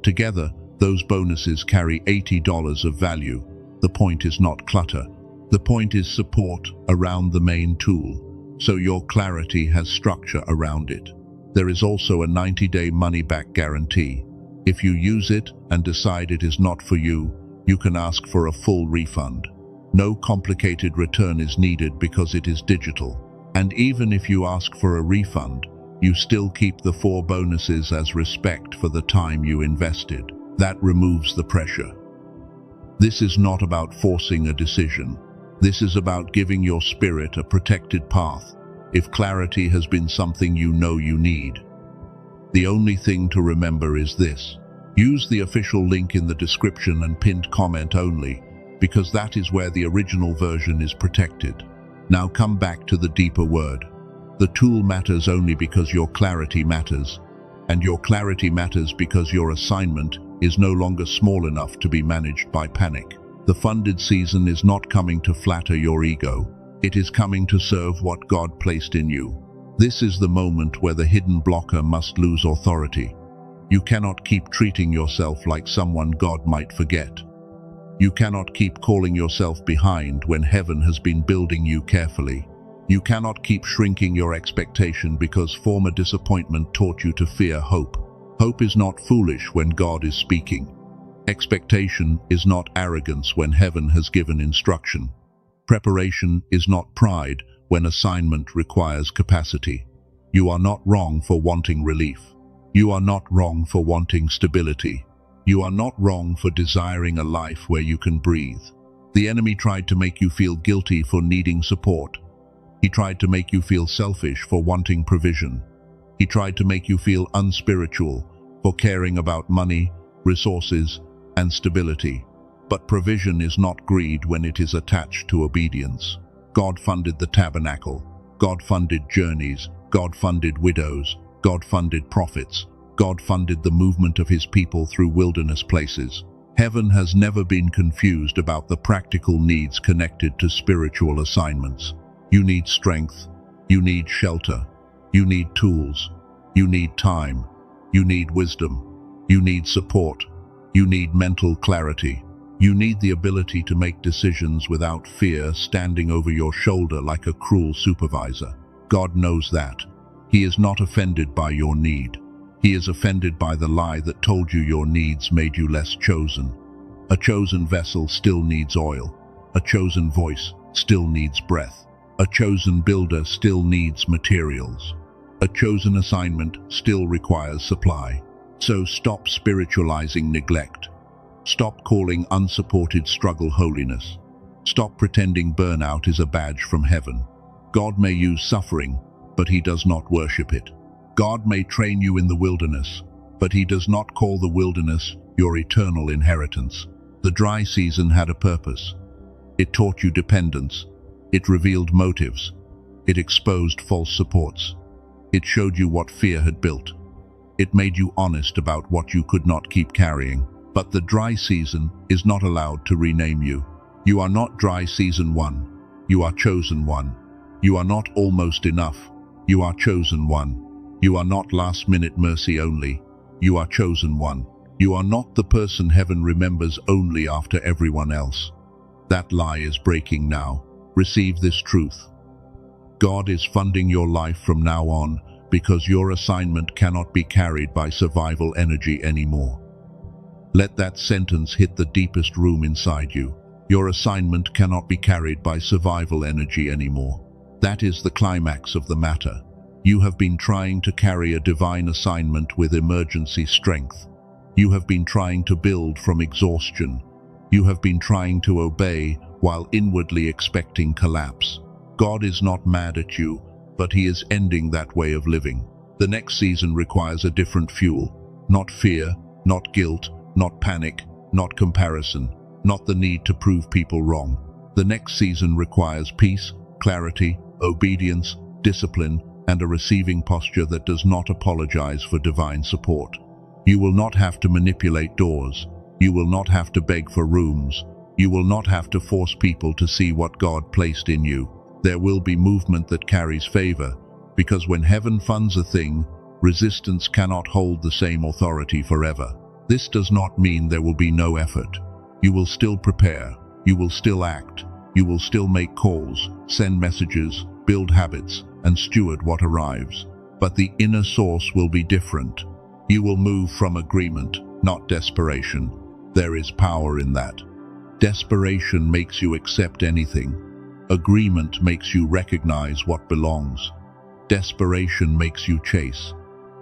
Together, those bonuses carry $80 of value. The point is not clutter. The point is support around the main tool, so your clarity has structure around it. There is also a 90-day money-back guarantee. If you use it and decide it is not for you, you can ask for a full refund. No complicated return is needed because it is digital. And even if you ask for a refund, you still keep the 4 bonuses as respect for the time you invested. That removes the pressure. This is not about forcing a decision. This is about giving your spirit a protected path, if clarity has been something you know you need. The only thing to remember is this. Use the official link in the description and pinned comment only, because that is where the original version is protected. Now come back to the deeper word. The tool matters only because your clarity matters, and your clarity matters because your assignment is no longer small enough to be managed by panic. The funded season is not coming to flatter your ego. It is coming to serve what God placed in you. This is the moment where the hidden blocker must lose authority. You cannot keep treating yourself like someone God might forget. You cannot keep calling yourself behind when heaven has been building you carefully. You cannot keep shrinking your expectation because former disappointment taught you to fear hope. Hope is not foolish when God is speaking. Expectation is not arrogance when heaven has given instruction. Preparation is not pride when assignment requires capacity. You are not wrong for wanting relief. You are not wrong for wanting stability. You are not wrong for desiring a life where you can breathe. The enemy tried to make you feel guilty for needing support. He tried to make you feel selfish for wanting provision. He tried to make you feel unspiritual for caring about money, resources, and stability. But provision is not greed when it is attached to obedience. God funded the tabernacle. God funded journeys. God funded widows. God funded prophets. God funded the movement of his people through wilderness places. Heaven has never been confused about the practical needs connected to spiritual assignments. You need strength. You need shelter. You need tools. You need time. You need wisdom. You need support. You need mental clarity. You need the ability to make decisions without fear standing over your shoulder like a cruel supervisor. God knows that. He is not offended by your need. He is offended by the lie that told you your needs made you less chosen. A chosen vessel still needs oil. A chosen voice still needs breath. A chosen builder still needs materials. A chosen assignment still requires supply. So stop spiritualizing neglect. Stop calling unsupported struggle holiness. Stop pretending burnout is a badge from heaven. God may use suffering, but He does not worship it. God may train you in the wilderness, but He does not call the wilderness your eternal inheritance. The dry season had a purpose. It taught you dependence. It revealed motives. It exposed false supports. It showed you what fear had built. It made you honest about what you could not keep carrying. But the dry season is not allowed to rename you. You are not dry season 1. You are chosen one. You are not almost enough. You are chosen one. You are not last-minute mercy only. You are chosen one. You are not the person heaven remembers only after everyone else. That lie is breaking now. Receive this truth. God is funding your life from now on because your assignment cannot be carried by survival energy anymore. Let that sentence hit the deepest room inside you. Your assignment cannot be carried by survival energy anymore. That is the climax of the matter. You have been trying to carry a divine assignment with emergency strength. You have been trying to build from exhaustion. You have been trying to obey while inwardly expecting collapse. God is not mad at you, but He is ending that way of living. The next season requires a different fuel. Not fear, not guilt, not panic, not comparison, not the need to prove people wrong. The next season requires peace, clarity, obedience, discipline, and a receiving posture that does not apologize for divine support. You will not have to manipulate doors. You will not have to beg for rooms. You will not have to force people to see what God placed in you. There will be movement that carries favor, because when heaven funds a thing, resistance cannot hold the same authority forever. This does not mean there will be no effort. You will still prepare. You will still act. You will still make calls, send messages, build habits, and steward what arrives. But the inner source will be different. You will move from agreement, not desperation. There is power in that. Desperation makes you accept anything. Agreement makes you recognize what belongs. Desperation makes you chase.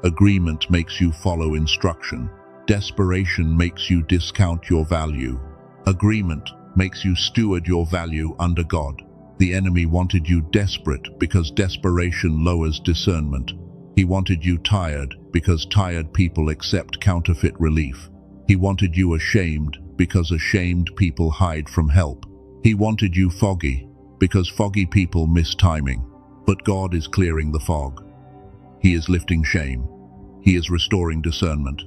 Agreement makes you follow instruction. Desperation makes you discount your value. Agreement makes you steward your value under God. The enemy wanted you desperate because desperation lowers discernment. He wanted you tired because tired people accept counterfeit relief. He wanted you ashamed because ashamed people hide from help. He wanted you foggy because foggy people miss timing. But God is clearing the fog. He is lifting shame. He is restoring discernment.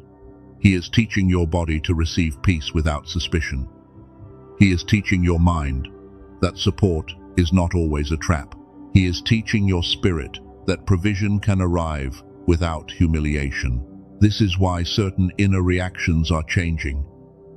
He is teaching your body to receive peace without suspicion. He is teaching your mind that support is not always a trap. He is teaching your spirit that provision can arrive without humiliation. This is why certain inner reactions are changing.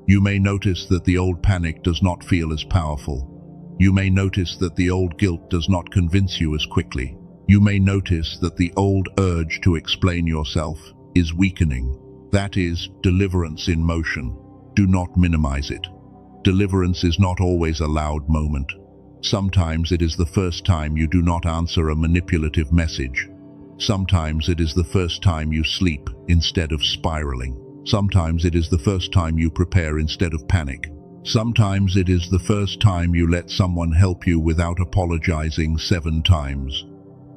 You may notice that the old panic does not feel as powerful. You may notice that the old guilt does not convince you as quickly. You may notice that the old urge to explain yourself is weakening. That is deliverance in motion. Do not minimize it. Deliverance is not always a loud moment. Sometimes it is the first time you do not answer a manipulative message. Sometimes it is the first time you sleep instead of spiraling. Sometimes it is the first time you prepare instead of panic. Sometimes it is the first time you let someone help you without apologizing 7 times.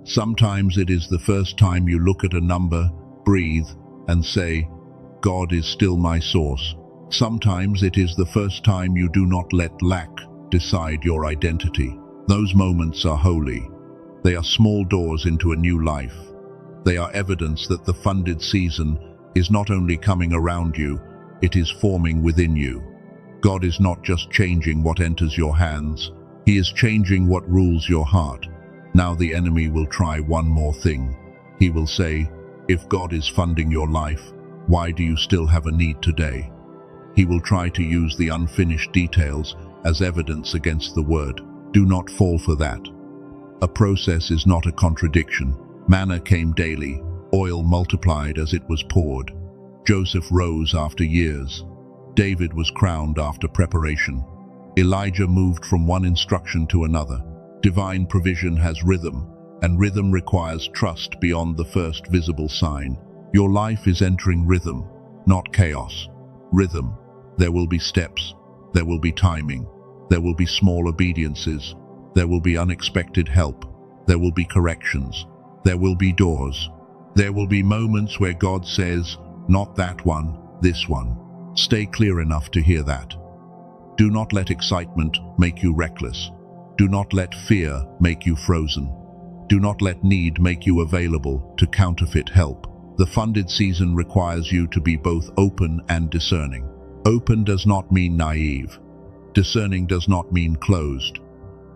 Sometimes it is the first time you look at a number, breathe, and say, God is still my source. Sometimes it is the first time you do not let lack decide your identity. Those moments are holy. They are small doors into a new life. They are evidence that the funded season is not only coming around you, it is forming within you. God is not just changing what enters your hands, He is changing what rules your heart. Now the enemy will try one more thing. He will say, If God is funding your life, why do you still have a need today? He will try to use the unfinished details as evidence against the word. Do not fall for that. A process is not a contradiction. Manna came daily, oil multiplied as it was poured. Joseph rose after years. David was crowned after preparation. Elijah moved from one instruction to another. Divine provision has rhythm, and rhythm requires trust beyond the first visible sign. Your life is entering rhythm, not chaos. Rhythm. There will be steps. There will be timing. There will be small obediences. There will be unexpected help. There will be corrections. There will be doors. There will be moments where God says, not that one, this one. Stay clear enough to hear that. Do not let excitement make you reckless. Do not let fear make you frozen. Do not let need make you available to counterfeit help. The funded season requires you to be both open and discerning. Open does not mean naive. Discerning does not mean closed.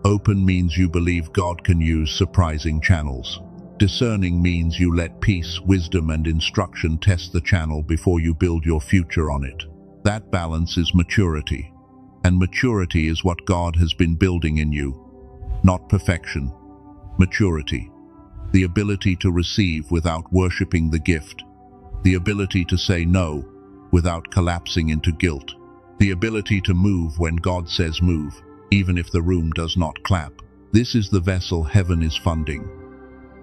Open means you believe God can use surprising channels. Discerning means you let peace, wisdom, and instruction test the channel before you build your future on it. That balance is maturity. And maturity is what God has been building in you. Not perfection. Maturity. The ability to receive without worshipping the gift. The ability to say no without collapsing into guilt. The ability to move when God says move, even if the room does not clap. This is the vessel heaven is funding.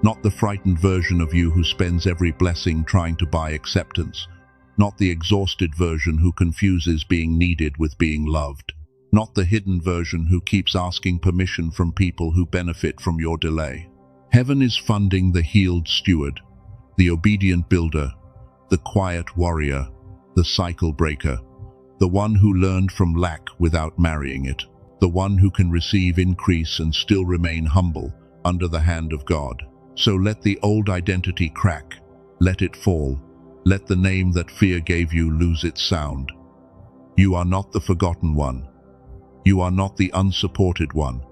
Not the frightened version of you who spends every blessing trying to buy acceptance. Not the exhausted version who confuses being needed with being loved. Not the hidden version who keeps asking permission from people who benefit from your delay. Heaven is funding the healed steward, the obedient builder, the quiet warrior, the cycle breaker, the one who learned from lack without marrying it, the one who can receive increase and still remain humble under the hand of God. So let the old identity crack, let it fall, let the name that fear gave you lose its sound. You are not the forgotten one. You are not the unsupported one.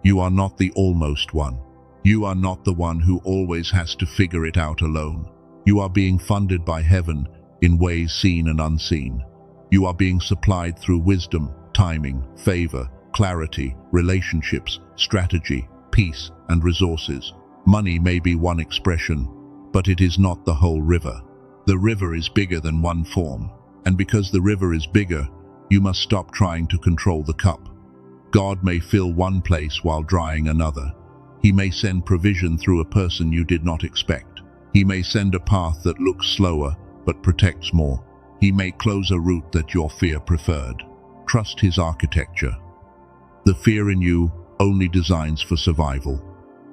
You are not the almost one. You are not the one who always has to figure it out alone. You are being funded by heaven in ways seen and unseen. You are being supplied through wisdom, timing, favor, clarity, relationships, strategy, peace, and resources. Money may be one expression, but it is not the whole river. The river is bigger than one form, and because the river is bigger, you must stop trying to control the cup. God may fill one place while drying another. He may send provision through a person you did not expect. He may send a path that looks slower but protects more. He may close a route that your fear preferred. Trust his architecture. The fear in you only designs for survival.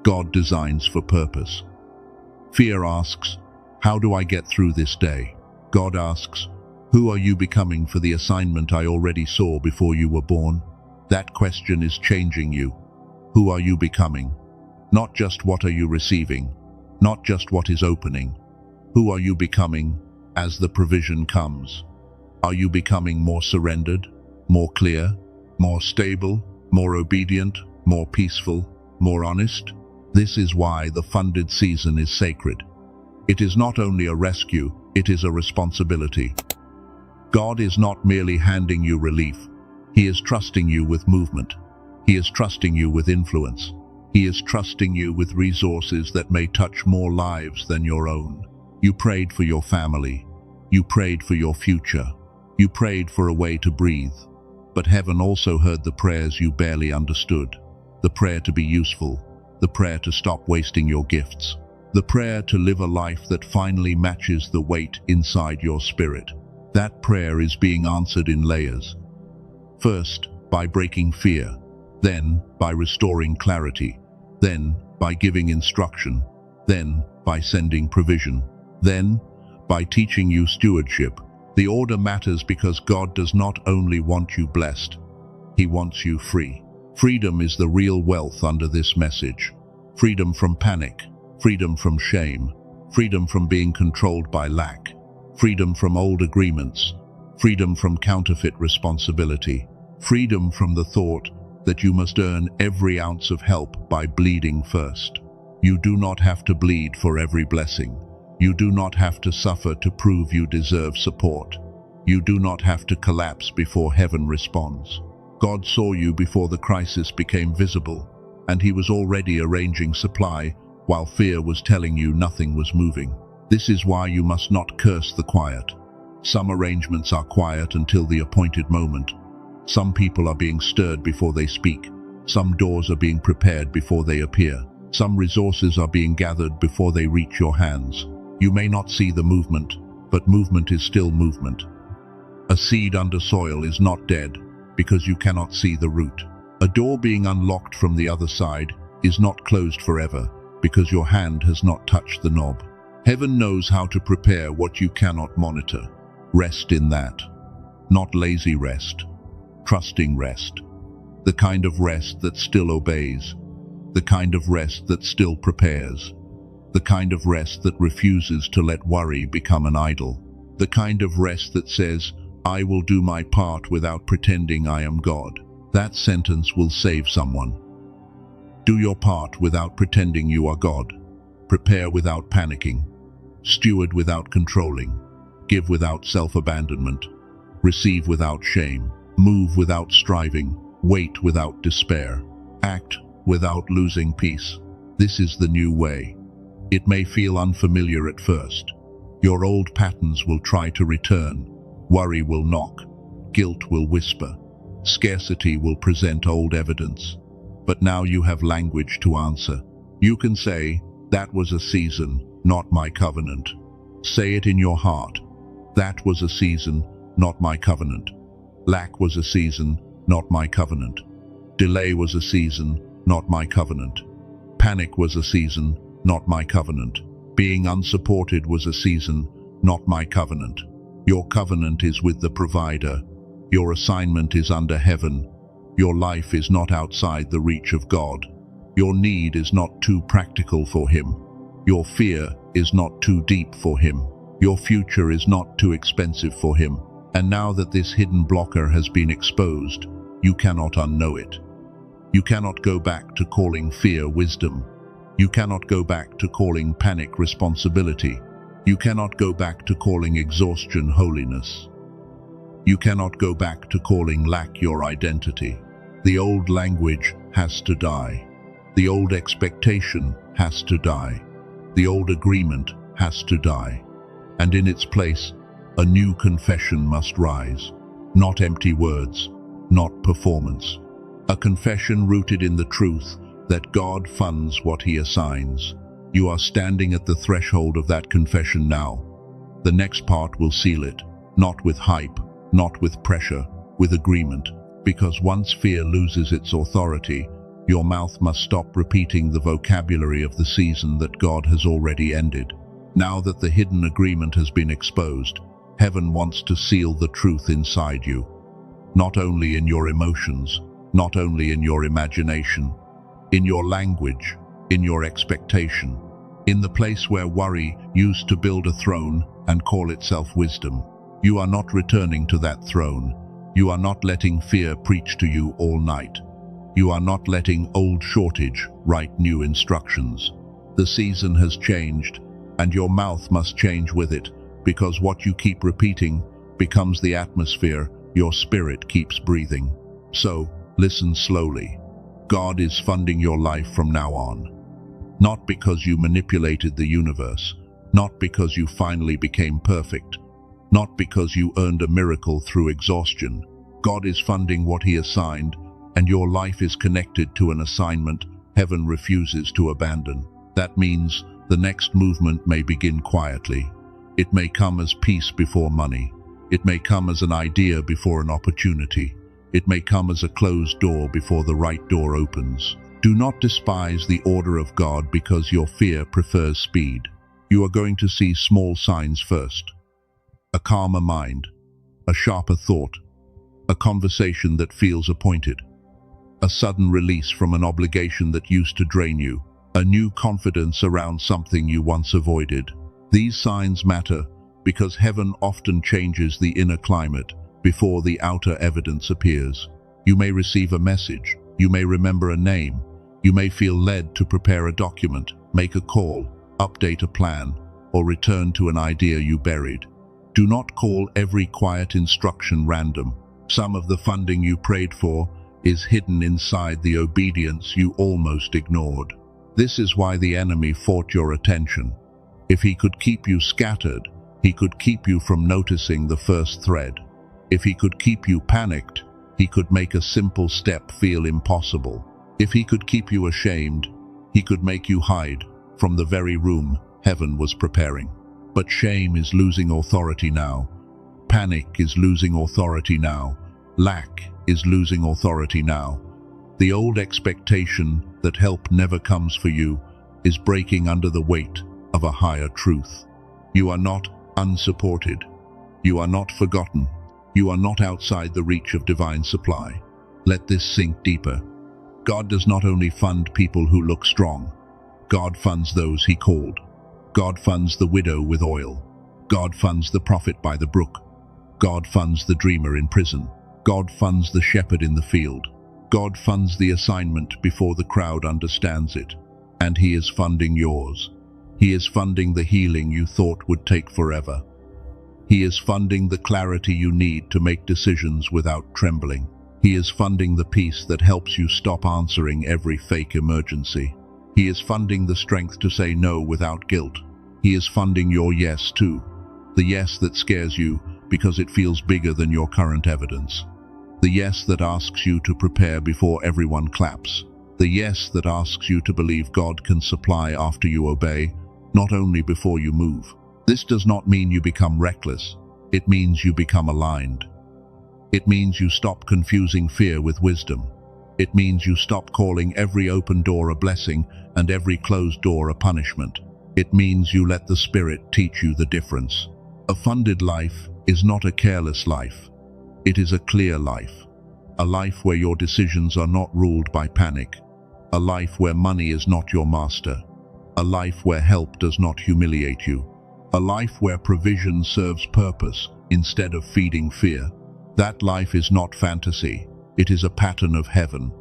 God designs for purpose. Fear asks, how do I get through this day? God asks, who are you becoming for the assignment I already saw before you were born? That question is changing you. Who are you becoming? Not just what are you receiving, not just what is opening. Who are you becoming as the provision comes? Are you becoming more surrendered, more clear, more stable, more obedient, more peaceful, more honest? This is why the funded season is sacred. It is not only a rescue, it is a responsibility. God is not merely handing you relief. He is trusting you with movement. He is trusting you with influence. He is trusting you with resources that may touch more lives than your own. You prayed for your family. You prayed for your future. You prayed for a way to breathe. But heaven also heard the prayers you barely understood. The prayer to be useful. The prayer to stop wasting your gifts. The prayer to live a life that finally matches the weight inside your spirit. That prayer is being answered in layers. First, by breaking fear. Then, by restoring clarity. Then, by giving instruction. Then, by sending provision. Then, by teaching you stewardship. The order matters because God does not only want you blessed, He wants you free. Freedom is the real wealth under this message. Freedom from panic. Freedom from shame. Freedom from being controlled by lack. Freedom from old agreements. Freedom from counterfeit responsibility. Freedom from the thought that you must earn every ounce of help by bleeding first. You do not have to bleed for every blessing. You do not have to suffer to prove you deserve support. You do not have to collapse before heaven responds. God saw you before the crisis became visible, and He was already arranging supply while fear was telling you nothing was moving. This is why you must not curse the quiet. Some arrangements are quiet until the appointed moment. Some people are being stirred before they speak. Some doors are being prepared before they appear. Some resources are being gathered before they reach your hands. You may not see the movement, but movement is still movement. A seed under soil is not dead because you cannot see the root. A door being unlocked from the other side is not closed forever because your hand has not touched the knob. Heaven knows how to prepare what you cannot monitor. Rest in that. Not lazy rest. Trusting rest. The kind of rest that still obeys. The kind of rest that still prepares. The kind of rest that refuses to let worry become an idol. The kind of rest that says, I will do my part without pretending I am God. That sentence will save someone. Do your part without pretending you are God. Prepare without panicking. Steward without controlling. Give without self-abandonment. Receive without shame. Move without striving. Wait without despair. Act without losing peace. This is the new way. It may feel unfamiliar at first. Your old patterns will try to return. Worry will knock. Guilt will whisper. Scarcity will present old evidence. But now you have language to answer. You can say, that was a season, not my covenant. Say it in your heart. That was a season, not my covenant. Lack was a season, not my covenant. Delay was a season, not my covenant. Panic was a season, not my covenant. Being unsupported was a season, not my covenant. Your covenant is with the provider. Your assignment is under heaven. Your life is not outside the reach of God. Your need is not too practical for Him. Your fear is not too deep for Him. Your future is not too expensive for Him. And now that this hidden blocker has been exposed, you cannot unknow it. You cannot go back to calling fear wisdom. You cannot go back to calling panic responsibility. You cannot go back to calling exhaustion holiness. You cannot go back to calling lack your identity. The old language has to die. The old expectation has to die. The old agreement has to die. And in its place, a new confession must rise. Not empty words, not performance. A confession rooted in the truth that God funds what He assigns. You are standing at the threshold of that confession now. The next part will seal it, not with hype, not with pressure, with agreement. Because once fear loses its authority, your mouth must stop repeating the vocabulary of the season that God has already ended. Now that the hidden agreement has been exposed, heaven wants to seal the truth inside you. Not only in your emotions, not only in your imagination, in your language, in your expectation, in the place where worry used to build a throne and call itself wisdom. You are not returning to that throne. You are not letting fear preach to you all night. You are not letting old shortage write new instructions. The season has changed, and your mouth must change with it, because what you keep repeating becomes the atmosphere your spirit keeps breathing. So, listen slowly. God is funding your life from now on. Not because you manipulated the universe, not because you finally became perfect, not because you earned a miracle through exhaustion. God is funding what He assigned, and your life is connected to an assignment heaven refuses to abandon. That means the next movement may begin quietly. It may come as peace before money. It may come as an idea before an opportunity. It may come as a closed door before the right door opens. Do not despise the order of God because your fear prefers speed. You are going to see small signs first. A calmer mind, a sharper thought, a conversation that feels appointed, a sudden release from an obligation that used to drain you, a new confidence around something you once avoided. These signs matter because heaven often changes the inner climate before the outer evidence appears. You may receive a message, you may remember a name, you may feel led to prepare a document, make a call, update a plan, or return to an idea you buried. Do not call every quiet instruction random. Some of the funding you prayed for is hidden inside the obedience you almost ignored. This is why the enemy fought your attention. If he could keep you scattered, he could keep you from noticing the first thread. If he could keep you panicked, he could make a simple step feel impossible. If he could keep you ashamed, he could make you hide from the very room heaven was preparing. But shame is losing authority now. Panic is losing authority now. Lack is losing authority now. The old expectation that help never comes for you is breaking under the weight of a higher truth. You are not unsupported. You are not forgotten. You are not outside the reach of divine supply. Let this sink deeper. God does not only fund people who look strong. God funds those he called. God funds the widow with oil. God funds the prophet by the brook. God funds the dreamer in prison. God funds the shepherd in the field. God funds the assignment before the crowd understands it. And he is funding yours. He is funding the healing you thought would take forever. He is funding the clarity you need to make decisions without trembling. He is funding the peace that helps you stop answering every fake emergency. He is funding the strength to say no without guilt. He is funding your yes too. The yes that scares you because it feels bigger than your current evidence. The yes that asks you to prepare before everyone claps. The yes that asks you to believe God can supply after you obey, not only before you move. This does not mean you become reckless. It means you become aligned. It means you stop confusing fear with wisdom. It means you stop calling every open door a blessing and every closed door a punishment. It means you let the Spirit teach you the difference. A funded life is not a careless life. It is a clear life. A life where your decisions are not ruled by panic. A life where money is not your master. A life where help does not humiliate you. A life where provision serves purpose instead of feeding fear. That life is not fantasy. It is a pattern of heaven.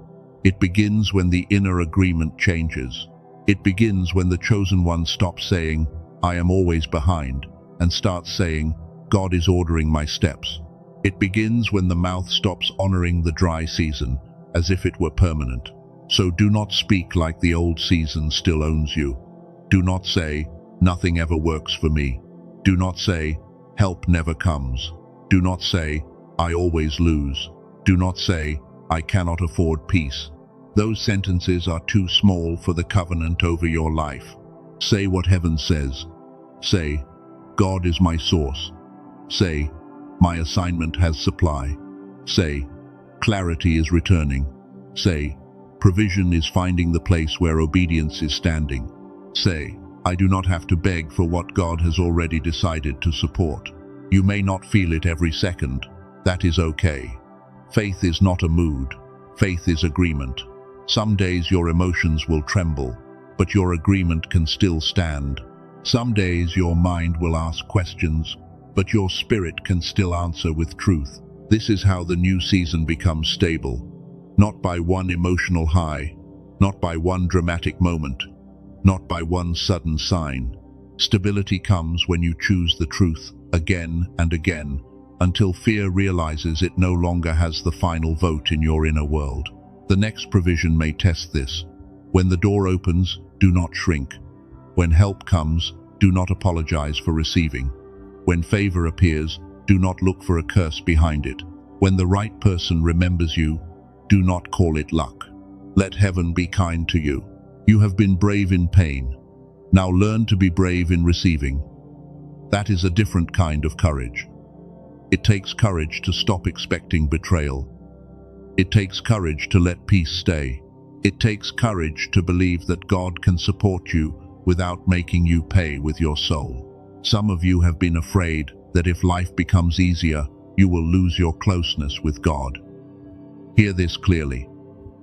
It begins when the inner agreement changes. It begins when the chosen one stops saying, "I am always behind," and starts saying, "God is ordering my steps." It begins when the mouth stops honoring the dry season as if it were permanent. So do not speak like the old season still owns you. Do not say, "Nothing ever works for me." Do not say, "Help never comes." Do not say, "I always lose." Do not say, "I cannot afford peace." Those sentences are too small for the covenant over your life. Say what heaven says. Say, "God is my source." Say, "My assignment has supply." Say, "Clarity is returning." Say, "Provision is finding the place where obedience is standing." Say, "I do not have to beg for what God has already decided to support." You may not feel it every second. That is okay. Faith is not a mood. Faith is agreement. Some days your emotions will tremble, but your agreement can still stand. Some days your mind will ask questions, but your spirit can still answer with truth. This is how the new season becomes stable. Not by one emotional high, not by one dramatic moment, not by one sudden sign. Stability comes when you choose the truth again and again, until fear realizes it no longer has the final vote in your inner world. The next provision may test this. When the door opens, do not shrink. When help comes, do not apologize for receiving. When favor appears, do not look for a curse behind it. When the right person remembers you, do not call it luck. Let heaven be kind to you. You have been brave in pain. Now learn to be brave in receiving. That is a different kind of courage. It takes courage to stop expecting betrayal. It takes courage to let peace stay. It takes courage to believe that God can support you without making you pay with your soul. Some of you have been afraid that if life becomes easier, you will lose your closeness with God. Hear this clearly.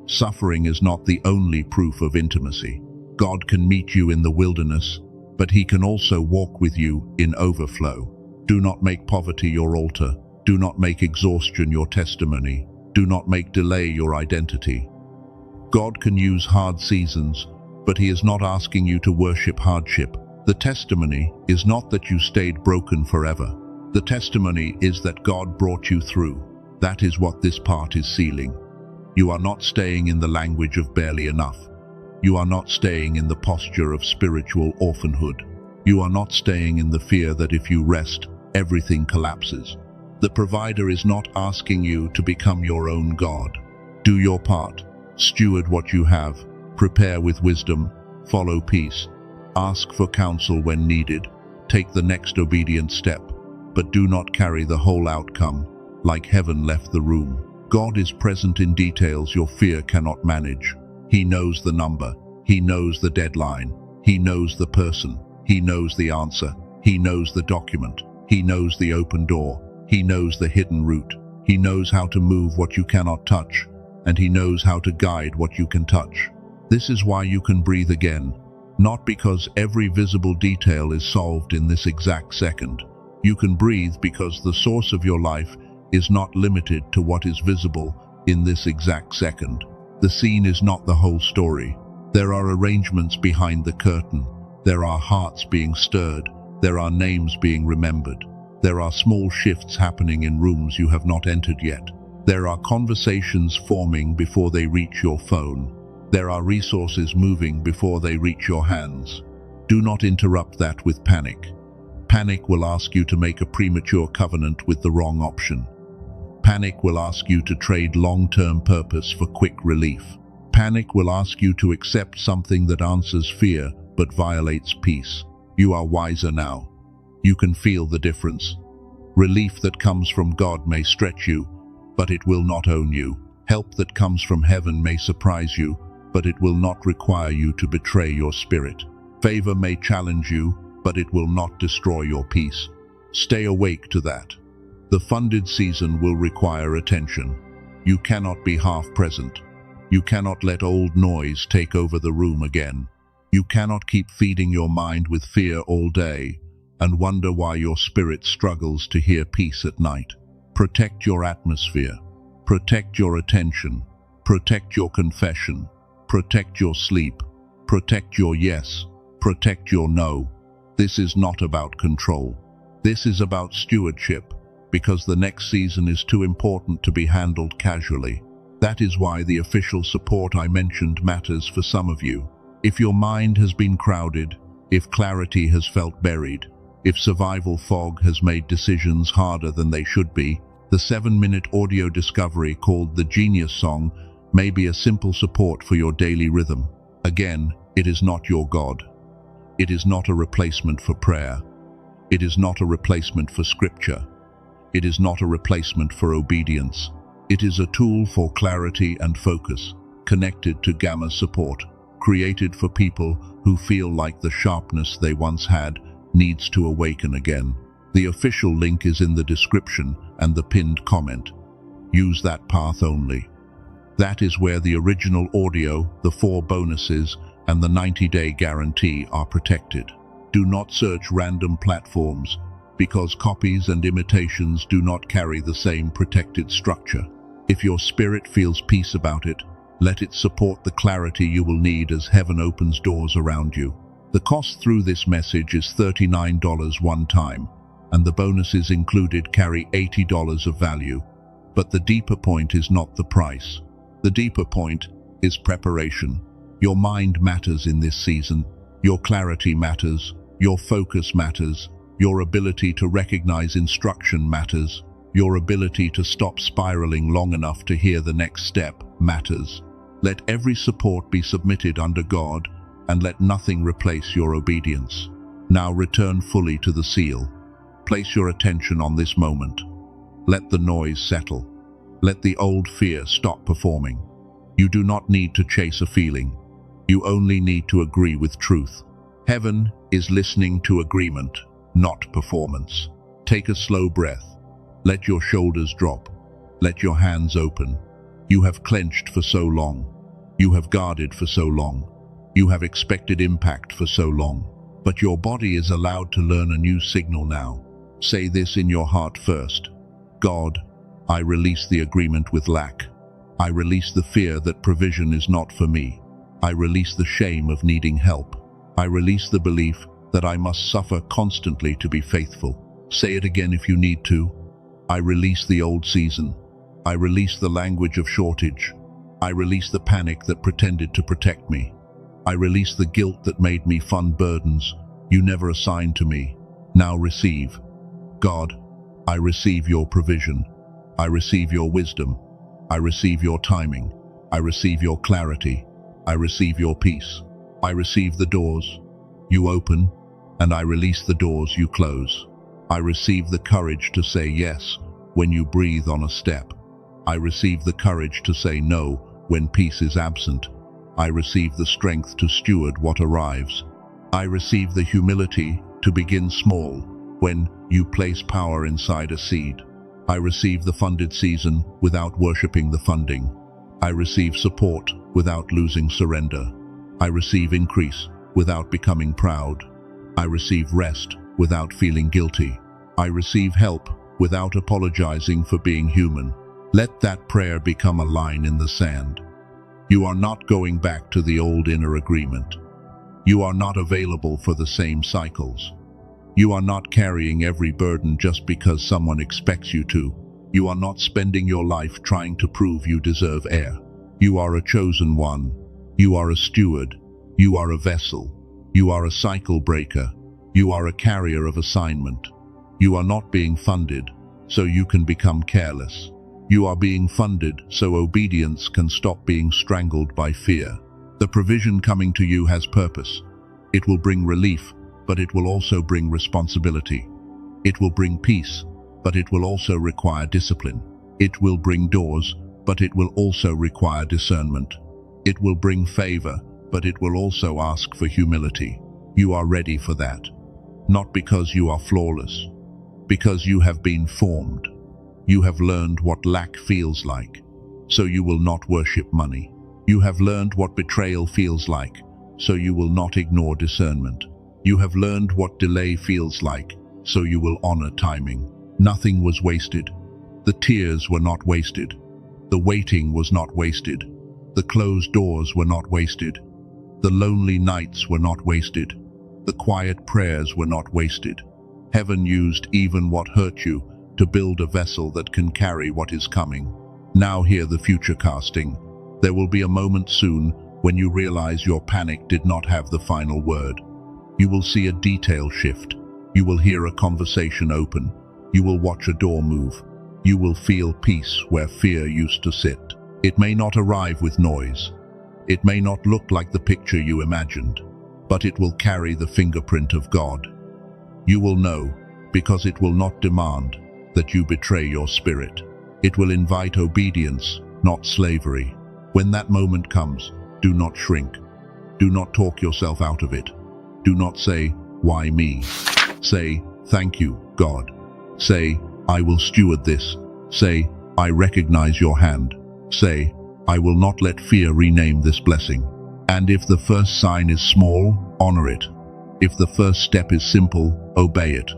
Suffering is not the only proof of intimacy. God can meet you in the wilderness, but He can also walk with you in overflow. Do not make poverty your altar. Do not make exhaustion your testimony. Do not make delay your identity. God can use hard seasons, but He is not asking you to worship hardship. The testimony is not that you stayed broken forever. The testimony is that God brought you through. That is what this part is sealing. You are not staying in the language of barely enough. You are not staying in the posture of spiritual orphanhood. You are not staying in the fear that if you rest, everything collapses. The provider is not asking you to become your own God. Do your part. Steward what you have. Prepare with wisdom. Follow peace. Ask for counsel when needed. Take the next obedient step. But do not carry the whole outcome, like heaven left the room. God is present in details your fear cannot manage. He knows the number. He knows the deadline. He knows the person. He knows the answer. He knows the document. He knows the open door. He knows the hidden route. He knows how to move what you cannot touch, and He knows how to guide what you can touch. This is why you can breathe again, not because every visible detail is solved in this exact second. You can breathe because the source of your life is not limited to what is visible in this exact second. The scene is not the whole story. There are arrangements behind the curtain. There are hearts being stirred. There are names being remembered. There are small shifts happening in rooms you have not entered yet. There are conversations forming before they reach your phone. There are resources moving before they reach your hands. Do not interrupt that with panic. Panic will ask you to make a premature covenant with the wrong option. Panic will ask you to trade long-term purpose for quick relief. Panic will ask you to accept something that answers fear but violates peace. You are wiser now. You can feel the difference. Relief that comes from God may stretch you, but it will not own you. Help that comes from heaven may surprise you, but it will not require you to betray your spirit. Favor may challenge you, but it will not destroy your peace. Stay awake to that. The funded season will require attention. You cannot be half present. You cannot let old noise take over the room again. You cannot keep feeding your mind with fear all day and wonder why your spirit struggles to hear peace at night. Protect your atmosphere. Protect your attention. Protect your confession. Protect your sleep. Protect your yes. Protect your no. This is not about control. This is about stewardship, because the next season is too important to be handled casually. That is why the official support I mentioned matters for some of you. If your mind has been crowded, if clarity has felt buried, if survival fog has made decisions harder than they should be, the 7-minute audio discovery called The Genius Song may be a simple support for your daily rhythm. Again, it is not your God. It is not a replacement for prayer. It is not a replacement for scripture. It is not a replacement for obedience. It is a tool for clarity and focus, connected to Gamma support, created for people who feel like the sharpness they once had needs to awaken again. The official link is in the description and the pinned comment. Use that path only. That is where the original audio, the 4 bonuses, and the 90-day guarantee are protected. Do not search random platforms, because copies and imitations do not carry the same protected structure. If your spirit feels peace about it, let it support the clarity you will need as heaven opens doors around you. The cost through this message is $39 one time, and the bonuses included carry $80 of value. But the deeper point is not the price. The deeper point is preparation. Your mind matters in this season. Your clarity matters. Your focus matters. Your ability to recognize instruction matters. Your ability to stop spiraling long enough to hear the next step matters. Let every support be submitted under God, and let nothing replace your obedience. Now return fully to the seal. Place your attention on this moment. Let the noise settle. Let the old fear stop performing. You do not need to chase a feeling. You only need to agree with truth. Heaven is listening to agreement, not performance. Take a slow breath. Let your shoulders drop. Let your hands open. You have clenched for so long. You have guarded for so long. You have expected impact for so long. But your body is allowed to learn a new signal now. Say this in your heart first. God, I release the agreement with lack. I release the fear that provision is not for me. I release the shame of needing help. I release the belief that I must suffer constantly to be faithful. Say it again if you need to. I release the old season. I release the language of shortage. I release the panic that pretended to protect me. I release the guilt that made me fund burdens you never assigned to me. Now receive. God, I receive your provision. I receive your wisdom. I receive your timing. I receive your clarity. I receive your peace. I receive the doors you open, and I release the doors you close. I receive the courage to say yes when you breathe on a step. I receive the courage to say no when peace is absent. I receive the strength to steward what arrives. I receive the humility to begin small when you place power inside a seed. I receive the funded season without worshipping the funding. I receive support without losing surrender. I receive increase without becoming proud. I receive rest without feeling guilty. I receive help without apologizing for being human. Let that prayer become a line in the sand. You are not going back to the old inner agreement. You are not available for the same cycles. You are not carrying every burden just because someone expects you to. You are not spending your life trying to prove you deserve air. You are a chosen one. You are a steward. You are a vessel. You are a cycle breaker. You are a carrier of assignment. You are not being funded so you can become careless. You are being funded so obedience can stop being strangled by fear. The provision coming to you has purpose. It will bring relief, but it will also bring responsibility. It will bring peace, but it will also require discipline. It will bring doors, but it will also require discernment. It will bring favor, but it will also ask for humility. You are ready for that. Not because you are flawless, because you have been formed. You have learned what lack feels like, so you will not worship money. You have learned what betrayal feels like, so you will not ignore discernment. You have learned what delay feels like, so you will honor timing. Nothing was wasted. The tears were not wasted. The waiting was not wasted. The closed doors were not wasted. The lonely nights were not wasted. The quiet prayers were not wasted. Heaven used even what hurt you to build a vessel that can carry what is coming. Now hear the future casting. There will be a moment soon when you realize your panic did not have the final word. You will see a detail shift. You will hear a conversation open. You will watch a door move. You will feel peace where fear used to sit. It may not arrive with noise. It may not look like the picture you imagined, but it will carry the fingerprint of God. You will know, because it will not demand that you betray your spirit. It will invite obedience, not slavery. When that moment comes, do not shrink. Do not talk yourself out of it. Do not say, "Why me?" Say, "Thank you, God." Say, "I will steward this." Say, "I recognize your hand." Say, "I will not let fear rename this blessing." And if the first sign is small, honor it. If the first step is simple, obey it.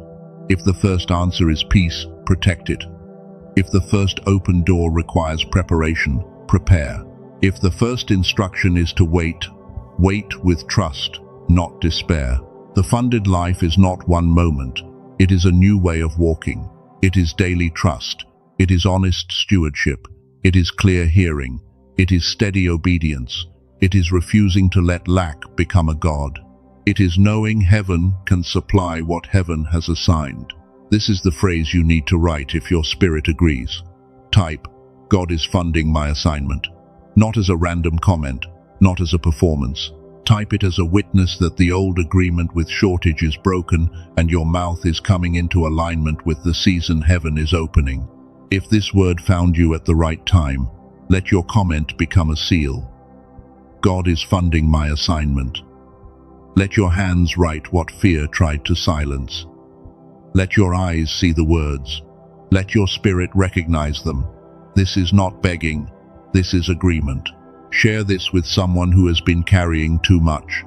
If the first answer is peace, protect it. If the first open door requires preparation, prepare. If the first instruction is to wait, wait with trust, not despair. The funded life is not one moment. It is a new way of walking. It is daily trust. It is honest stewardship. It is clear hearing. It is steady obedience. It is refusing to let lack become a god. It is knowing heaven can supply what heaven has assigned. This is the phrase you need to write if your spirit agrees. Type, "God is funding my assignment." Not as a random comment, not as a performance. Type it as a witness that the old agreement with shortage is broken and your mouth is coming into alignment with the season heaven is opening. If this word found you at the right time, let your comment become a seal. God is funding my assignment. Let your hands write what fear tried to silence. Let your eyes see the words. Let your spirit recognize them. This is not begging. This is agreement. Share this with someone who has been carrying too much.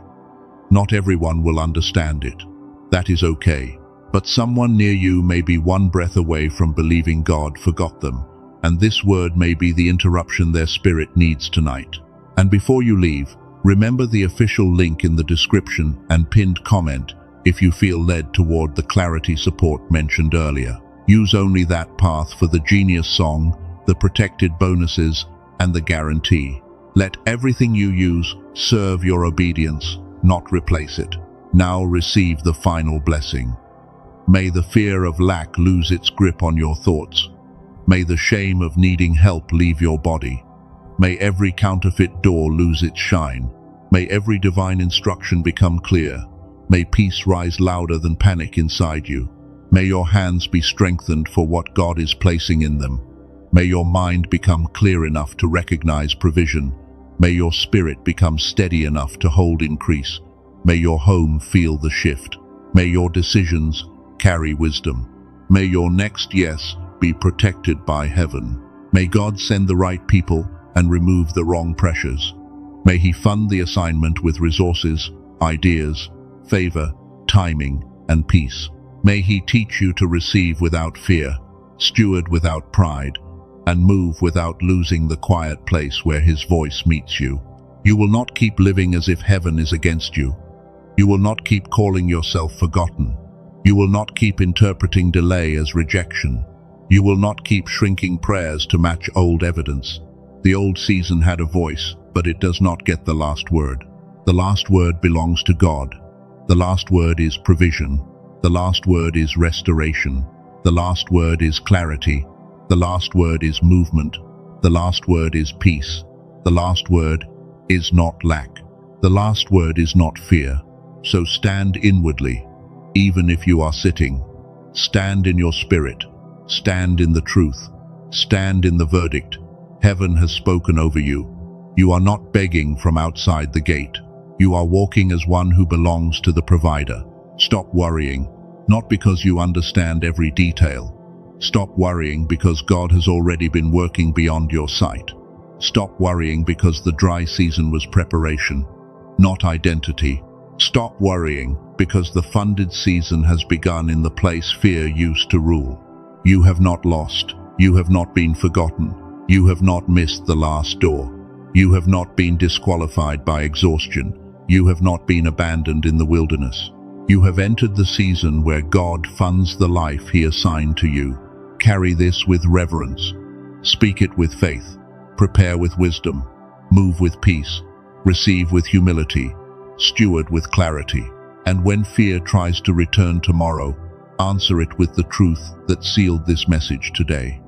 Not everyone will understand it. That is okay. But someone near you may be one breath away from believing God forgot them, and this word may be the interruption their spirit needs tonight. And before you leave, remember the official link in the description and pinned comment If you feel led toward the clarity support mentioned earlier, use only that path for the genius song, the protected bonuses, and the guarantee. Let everything you use serve your obedience, not replace it. Now receive the final blessing. May the fear of lack lose its grip on your thoughts. May the shame of needing help leave your body. May every counterfeit door lose its shine. May every divine instruction become clear. May peace rise louder than panic inside you. May your hands be strengthened for what God is placing in them. May your mind become clear enough to recognize provision. May your spirit become steady enough to hold increase. May your home feel the shift. May your decisions carry wisdom. May your next yes be protected by heaven. May God send the right people and remove the wrong pressures. May He fund the assignment with resources, ideas, favor, timing, and peace. May He teach you to receive without fear, steward without pride, and move without losing the quiet place where His voice meets you. You will not keep living as if heaven is against you. You will not keep calling yourself forgotten. You will not keep interpreting delay as rejection. You will not keep shrinking prayers to match old evidence. The old season had a voice, but it does not get the last word. The last word belongs to God. The last word is provision. The last word is restoration. The last word is clarity. The last word is movement. The last word is peace. The last word is not lack. The last word is not fear. So stand inwardly, even if you are sitting. Stand in your spirit. Stand in the truth. Stand in the verdict. Heaven has spoken over you. You are not begging from outside the gate. You are walking as one who belongs to the provider. Stop worrying, not because you understand every detail. Stop worrying because God has already been working beyond your sight. Stop worrying because the dry season was preparation, not identity. Stop worrying because the funded season has begun in the place fear used to rule. You have not lost. You have not been forgotten. You have not missed the last door. You have not been disqualified by exhaustion. You have not been abandoned in the wilderness. You have entered the season where God funds the life He assigned to you. Carry this with reverence. Speak it with faith. Prepare with wisdom. Move with peace. Receive with humility. Steward with clarity. And when fear tries to return tomorrow, answer it with the truth that sealed this message today.